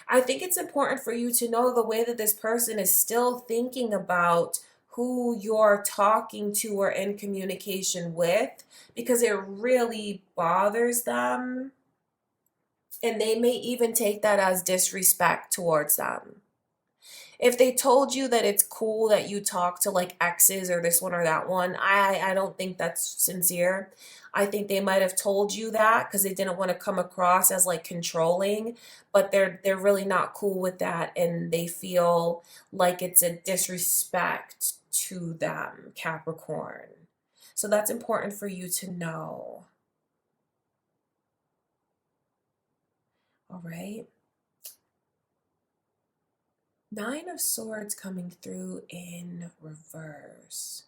I think it's important for you to know the way that this person is still thinking about who you're talking to or in communication with, because it really bothers them. And they may even take that as disrespect towards them. If they told you that it's cool that you talk to like exes or this one or that one, I don't think that's sincere. I think they might have told you that because they didn't want to come across as like controlling, but they're really not cool with that, and they feel like it's a disrespect to them, Capricorn. So that's important for you to know. All right. Nine of Swords coming through in reverse.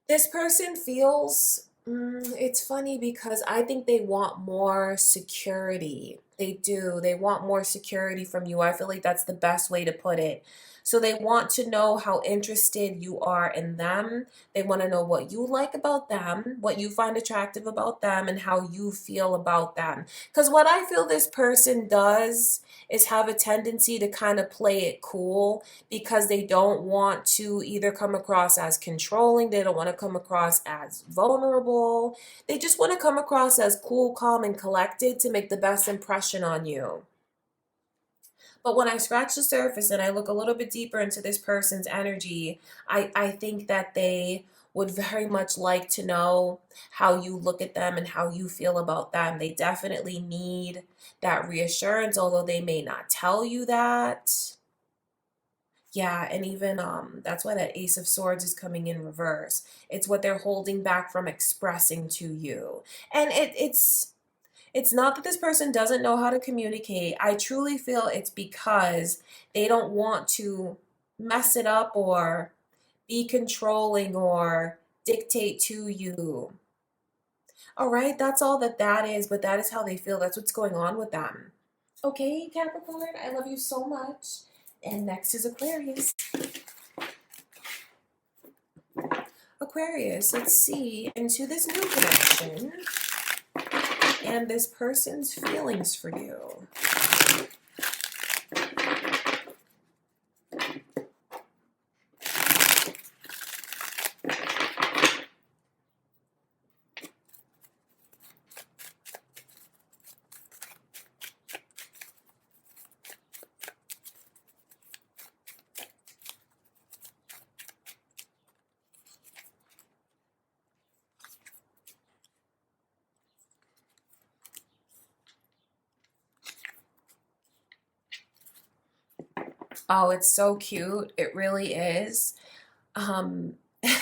This person feels, it's funny because I think they want more security. They do. They want more security from you. I feel like that's the best way to put it. So they want to know how interested you are in them. They want to know what you like about them, what you find attractive about them, and how you feel about them. Because what I feel this person does is have a tendency to kind of play it cool, because they don't want to either come across as controlling, they don't want to come across as vulnerable. They just want to come across as cool, calm, and collected to make the best impression on you. But when I scratch the surface and I look a little bit deeper into this person's energy, I think that they would very much like to know how you look at them and how you feel about them. They definitely need that reassurance, although they may not tell you that. Yeah, and even that's why that Ace of Swords is coming in reverse. It's what they're holding back from expressing to you. And it's not that this person doesn't know how to communicate. I truly feel it's because they don't want to mess it up or be controlling or dictate to you. All right, that's all that is, but that is how they feel. That's what's going on with them. Okay, Capricorn, I love you so much. And next is Aquarius. Aquarius, let's see into this new connection. and this person's feelings for you. Oh, it's so cute. It really is. Um,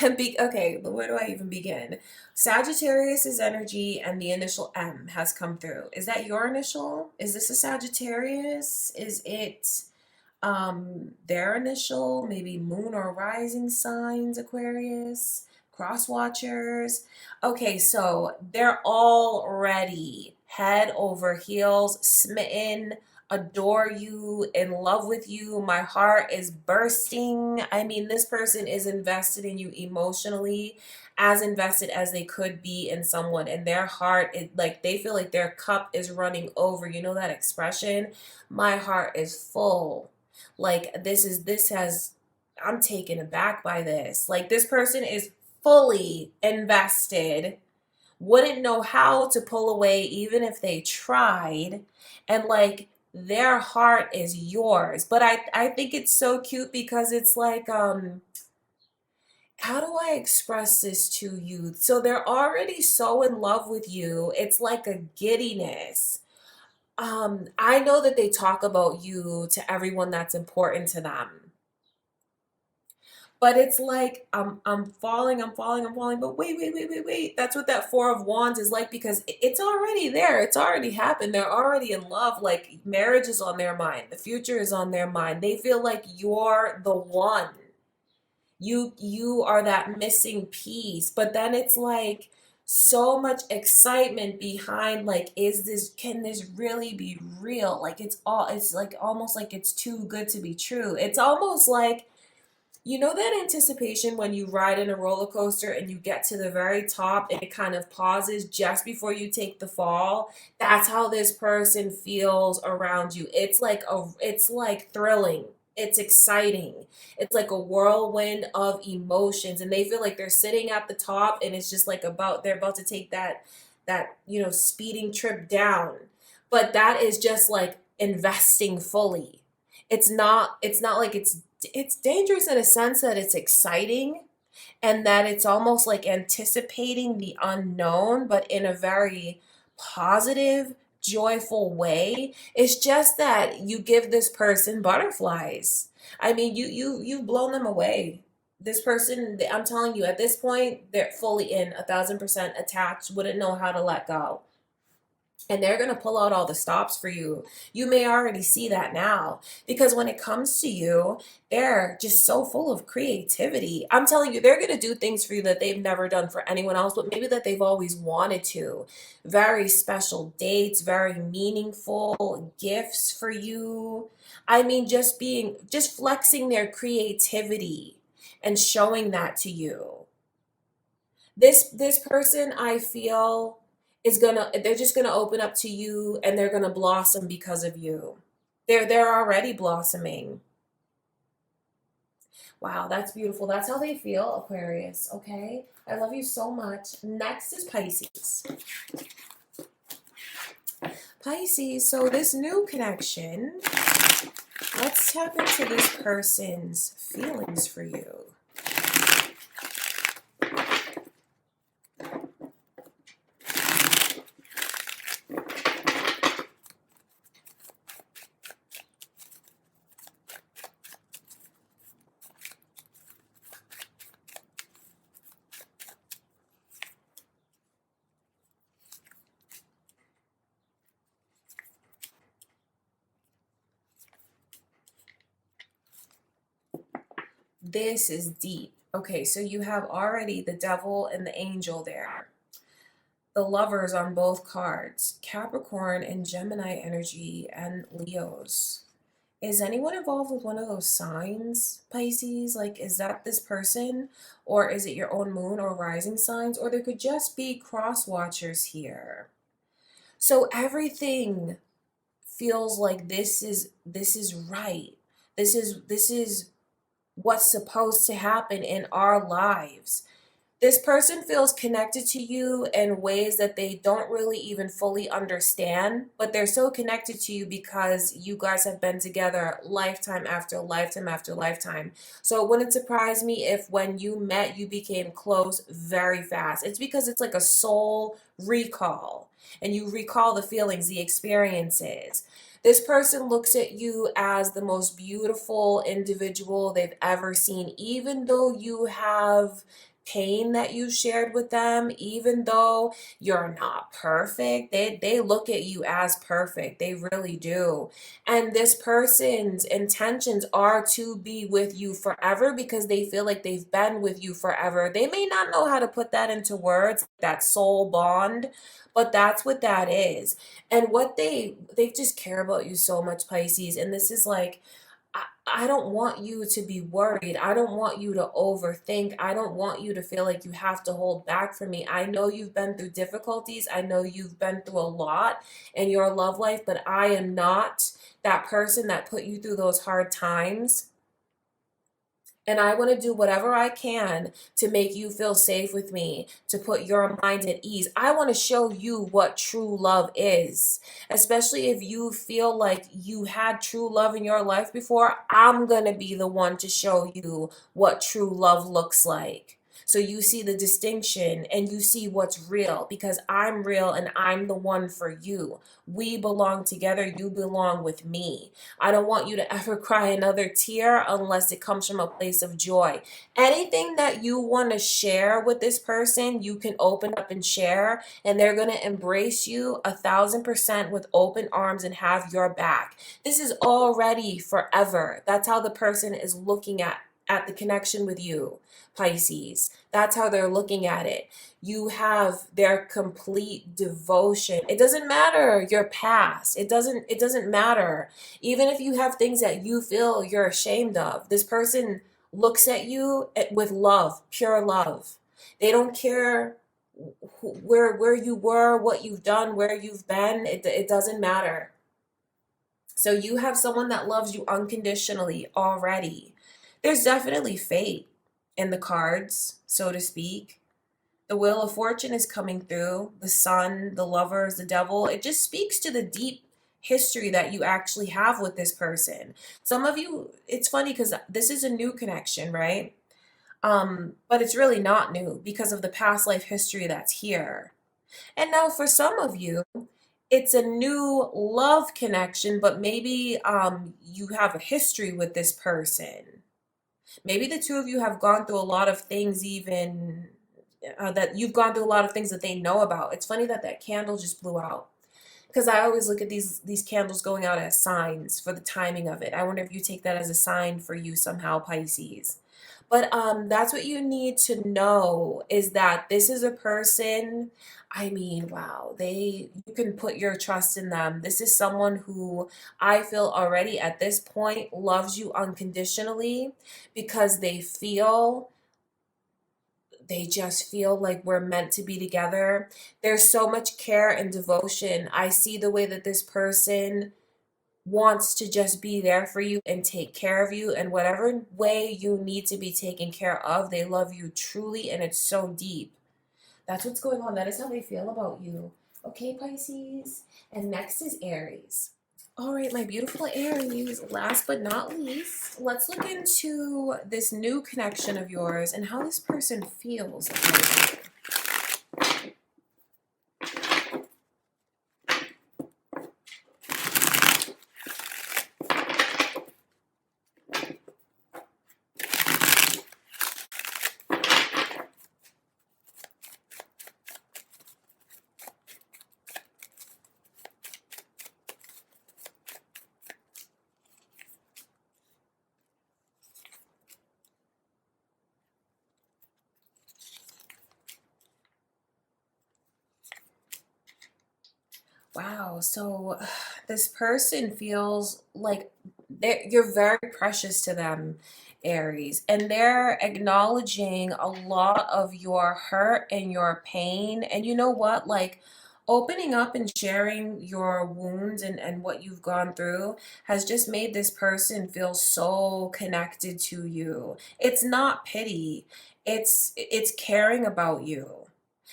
okay, where do I even begin? Sagittarius's energy and the initial M has come through. Is that your initial? Is this a Sagittarius? Is it their initial? Maybe moon or rising signs, Aquarius, cross watchers. Okay, so they're already head over heels, smitten, adore you, in love with you. My heart is bursting. I mean, this person is invested in you emotionally, as invested as they could be in someone. And their heart is like, they feel like their cup is running over. You know that expression? My heart is full. Like, this has, I'm taken aback by this. Like, this person is fully invested, wouldn't know how to pull away even if they tried. And like, their heart is yours. But I think it's so cute because it's like, how do I express this to you? So they're already so in love with you. It's like a giddiness. I know that they talk about you to everyone that's important to them. But it's like I'm falling, I'm falling, I'm falling. But wait. That's what that Four of Wands is like, because it's already there. It's already happened. They're already in love. Like, marriage is on their mind. The future is on their mind. They feel like you're the one. You are that missing piece. But then it's like so much excitement behind, like, can this really be real? Like, it's like almost like it's too good to be true. It's almost like, you know that anticipation when you ride in a roller coaster and you get to the very top and it kind of pauses just before you take the fall? That's how this person feels around you. It's like thrilling. It's exciting. It's like a whirlwind of emotions, and they feel like they're sitting at the top, and it's just like they're about to take that speeding trip down. But that is just like investing fully. It's not like it's dangerous in a sense that it's exciting, and that it's almost like anticipating the unknown, but in a very positive, joyful way. It's just that you give this person butterflies. I mean, you've blown them away. This person, I'm telling you, at this point, they're fully in, 1,000% attached, wouldn't know how to let go. And they're going to pull out all the stops for you. You may already see that now, because when it comes to you, they're just so full of creativity. I'm telling you, they're going to do things for you that they've never done for anyone else, but maybe that they've always wanted to. Very special dates, very meaningful gifts for you. I mean, just flexing their creativity and showing that to you. This person, I feel, they're just gonna open up to you, and they're gonna blossom because of you. They're already blossoming. Wow, that's beautiful. That's how they feel, Aquarius. Okay, I love you so much. Next is Pisces. Pisces, so this new connection, let's tap into this person's feelings for you. This is deep. Okay, so you have already the devil and the angel there. The lovers on both cards, Capricorn and Gemini energy, and Leos. Is anyone involved with one of those signs, Pisces? Like, is that this person? Or is it your own moon or rising signs? Or there could just be cross watchers here. So everything feels like this is right. This is what's supposed to happen in our lives. This person feels connected to you in ways that they don't really even fully understand, but they're so connected to you because you guys have been together lifetime after lifetime after lifetime. So it wouldn't surprise me if when you met, you became close very fast. It's because it's like a soul recall, and you recall the feelings, the experiences. This person looks at you as the most beautiful individual they've ever seen, even though you have pain that you shared with them, even though you're not perfect, they look at you as perfect. They really do. And this person's intentions are to be with you forever because they feel like they've been with you forever. They may not know how to put that into words, that soul bond, but that's what that is. And what they just care about you so much, Pisces. And this is like, I don't want you to be worried. I don't want you to overthink. I don't want you to feel like you have to hold back from me. I know you've been through difficulties. I know you've been through a lot in your love life, but I am not that person that put you through those hard times. And I want to do whatever I can to make you feel safe with me, to put your mind at ease. I want to show you what true love is, especially if you feel like you had true love in your life before. I'm going to be the one to show you what true love looks like. So you see the distinction and you see what's real because I'm real and I'm the one for you. We belong together. You belong with me. I don't want you to ever cry another tear unless it comes from a place of joy. Anything that you want to share with this person, you can open up and share, and they're going to embrace you 1,000% with open arms and have your back. This is already forever. That's how the person is looking at the connection with you, Pisces. That's how they're looking at it. You have their complete devotion. It doesn't matter your past. It doesn't matter. Even if you have things that you feel you're ashamed of, this person looks at you with love, pure love. They don't care where you were, what you've done, where you've been. It doesn't matter. So you have someone that loves you unconditionally already. There's definitely fate in the cards, so to speak. The Wheel of Fortune is coming through, the Sun, the Lovers, the Devil. It just speaks to the deep history that you actually have with this person. Some of you, it's funny because this is a new connection, right? But it's really not new because of the past life history that's here. And now for some of you, it's a new love connection, but maybe you have a history with this person. Maybe the two of you have gone through a lot of things, even that you've gone through a lot of things that they know about. It's funny that that candle just blew out because I always look at these candles going out as signs for the timing of it. I wonder if you take that as a sign for you somehow, Pisces. But that's what you need to know is that this is a person. I mean, wow, you can put your trust in them. This is someone who I feel already at this point loves you unconditionally because they just feel like we're meant to be together. There's so much care and devotion. I see the way that this person wants to just be there for you and take care of you in whatever way you need to be taken care of. They love you truly, and it's so deep. That's what's going on. That is how they feel about you. Okay, Pisces. And next is Aries. All right, my beautiful Aries, last but not least, let's look into this new connection of yours and how this person feels about you. Wow, so this person feels like you're very precious to them, Aries, and they're acknowledging a lot of your hurt and your pain. And you know what? Like, Opening up and sharing your wounds and what you've gone through has just made this person feel so connected to you. It's not pity, it's caring about you.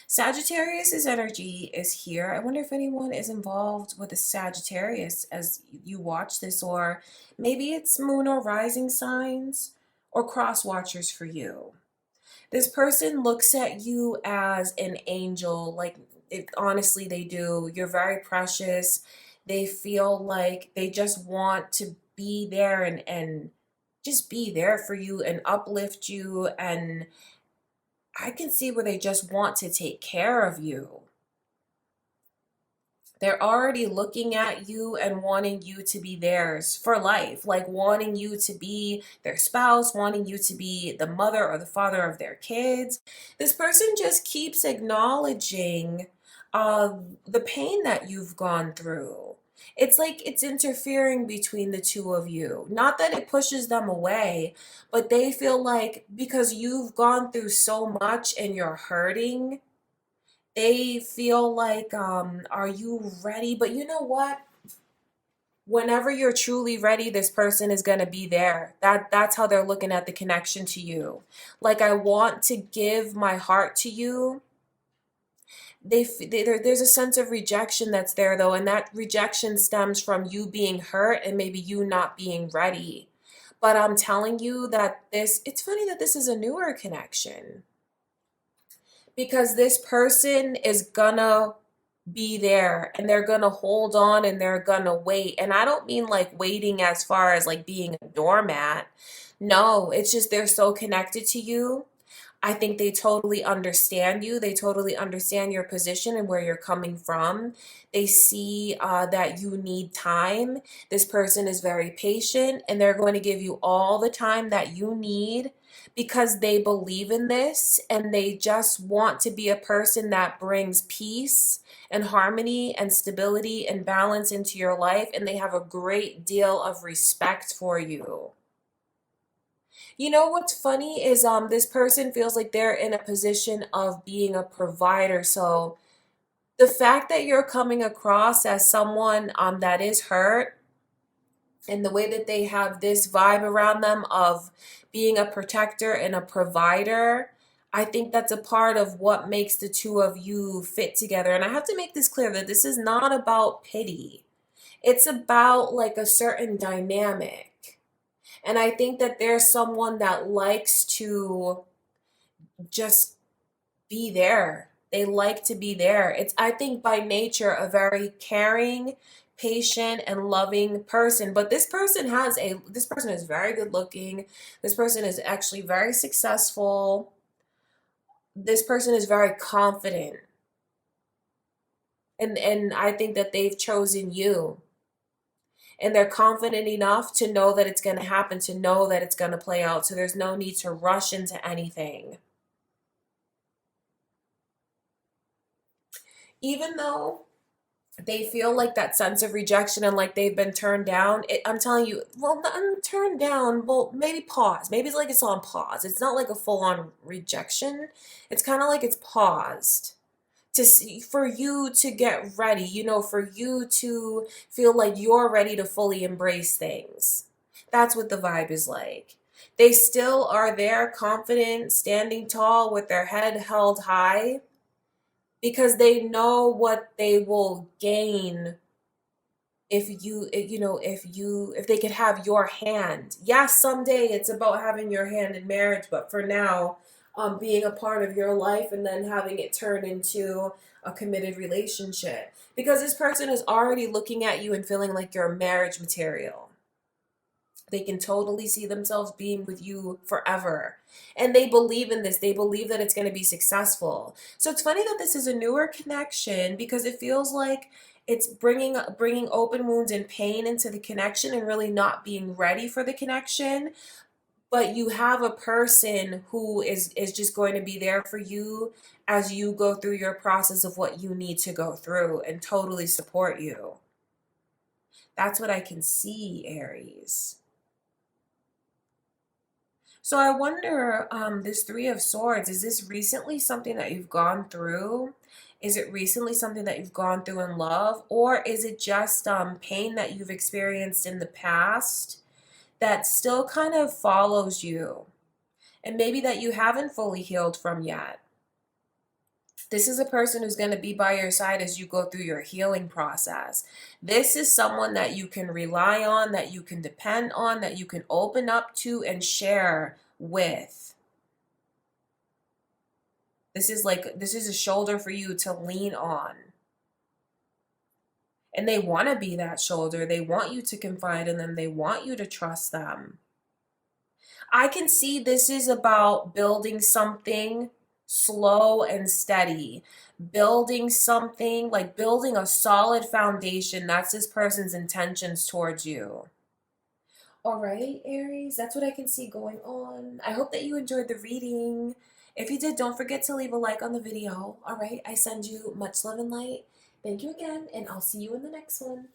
Sagittarius's energy is here. I wonder if anyone is involved with a Sagittarius as you watch this, or maybe it's moon or rising signs or cross watchers for you. This person looks at you as an angel, like honestly they do. You're very precious. They feel like they just want to be there and just be there for you and uplift you, and I can see where they just want to take care of you. They're already looking at you and wanting you to be theirs for life, like wanting you to be their spouse, wanting you to be the mother or the father of their kids. This person just keeps acknowledging the pain that you've gone through. It's like it's interfering between the two of you. Not that it pushes them away, but they feel like because you've gone through so much and you're hurting, they feel like, are you ready? But you know what? Whenever you're truly ready, this person is going to be there. That's how they're looking at the connection to you. Like, I want to give my heart to you. There's a sense of rejection that's there though, and that rejection stems from you being hurt and maybe you not being ready. But I'm telling you that it's funny that this is a newer connection, because this person is gonna be there and they're gonna hold on and they're gonna wait. And I don't mean like waiting as far as like being a doormat. No, it's just they're so connected to you. I think they totally understand you. They totally understand your position and where you're coming from. They see that you need time. This person is very patient and they're going to give you all the time that you need because they believe in this and they just want to be a person that brings peace and harmony and stability and balance into your life. And they have a great deal of respect for you. You know what's funny is this person feels like they're in a position of being a provider. So the fact that you're coming across as someone that is hurt, and the way that they have this vibe around them of being a protector and a provider, I think that's a part of what makes the two of you fit together. And I have to make this clear that this is not about pity. It's about like a certain dynamic. And I think that there's someone that likes to just be there. They like to be there. It's, I think, by nature, a very caring, patient, and loving person. But this person is very good looking. This person is actually very successful. This person is very confident. And I think that they've chosen you. And they're confident enough to know that it's going to happen, to know that it's going to play out. So there's no need to rush into anything. Even though they feel like that sense of rejection and like they've been turned down, I'm telling you, well, not turned down, well, maybe pause. Maybe it's like it's on pause. It's not like a full-on rejection. It's kind of like it's paused to see, for you to get ready, for you to feel like you're ready to fully embrace things. That's what the vibe is like. They still are there, confident, standing tall with their head held high, because they know what they will gain if they could have your hand. Yes, someday it's about having your hand in marriage, but for now, being a part of your life and then having it turn into a committed relationship. Because this person is already looking at you and feeling like you're marriage material. They can totally see themselves being with you forever. And they believe in this. They believe that it's going to be successful. So it's funny that this is a newer connection, because it feels like it's bringing open wounds and pain into the connection and really not being ready for the connection. But you have a person who is just going to be there for you as you go through your process of what you need to go through and totally support you. That's what I can see, Aries. So I wonder, this Three of Swords, is this recently something that you've gone through? Is it recently something that you've gone through in love? Or is it just pain that you've experienced in the past that still kind of follows you? And maybe that you haven't fully healed from yet. This is a person who's going to be by your side as you go through your healing process. This is someone that you can rely on, that you can depend on, that you can open up to and share with. This is a shoulder for you to lean on. And they want to be that shoulder. They want you to confide in them. They want you to trust them. I can see this is about building something slow and steady. Building something, like building a solid foundation. That's this person's intentions towards you. All right, Aries, that's what I can see going on. I hope that you enjoyed the reading. If you did, don't forget to leave a like on the video. All right, I send you much love and light. Thank you again, and I'll see you in the next one.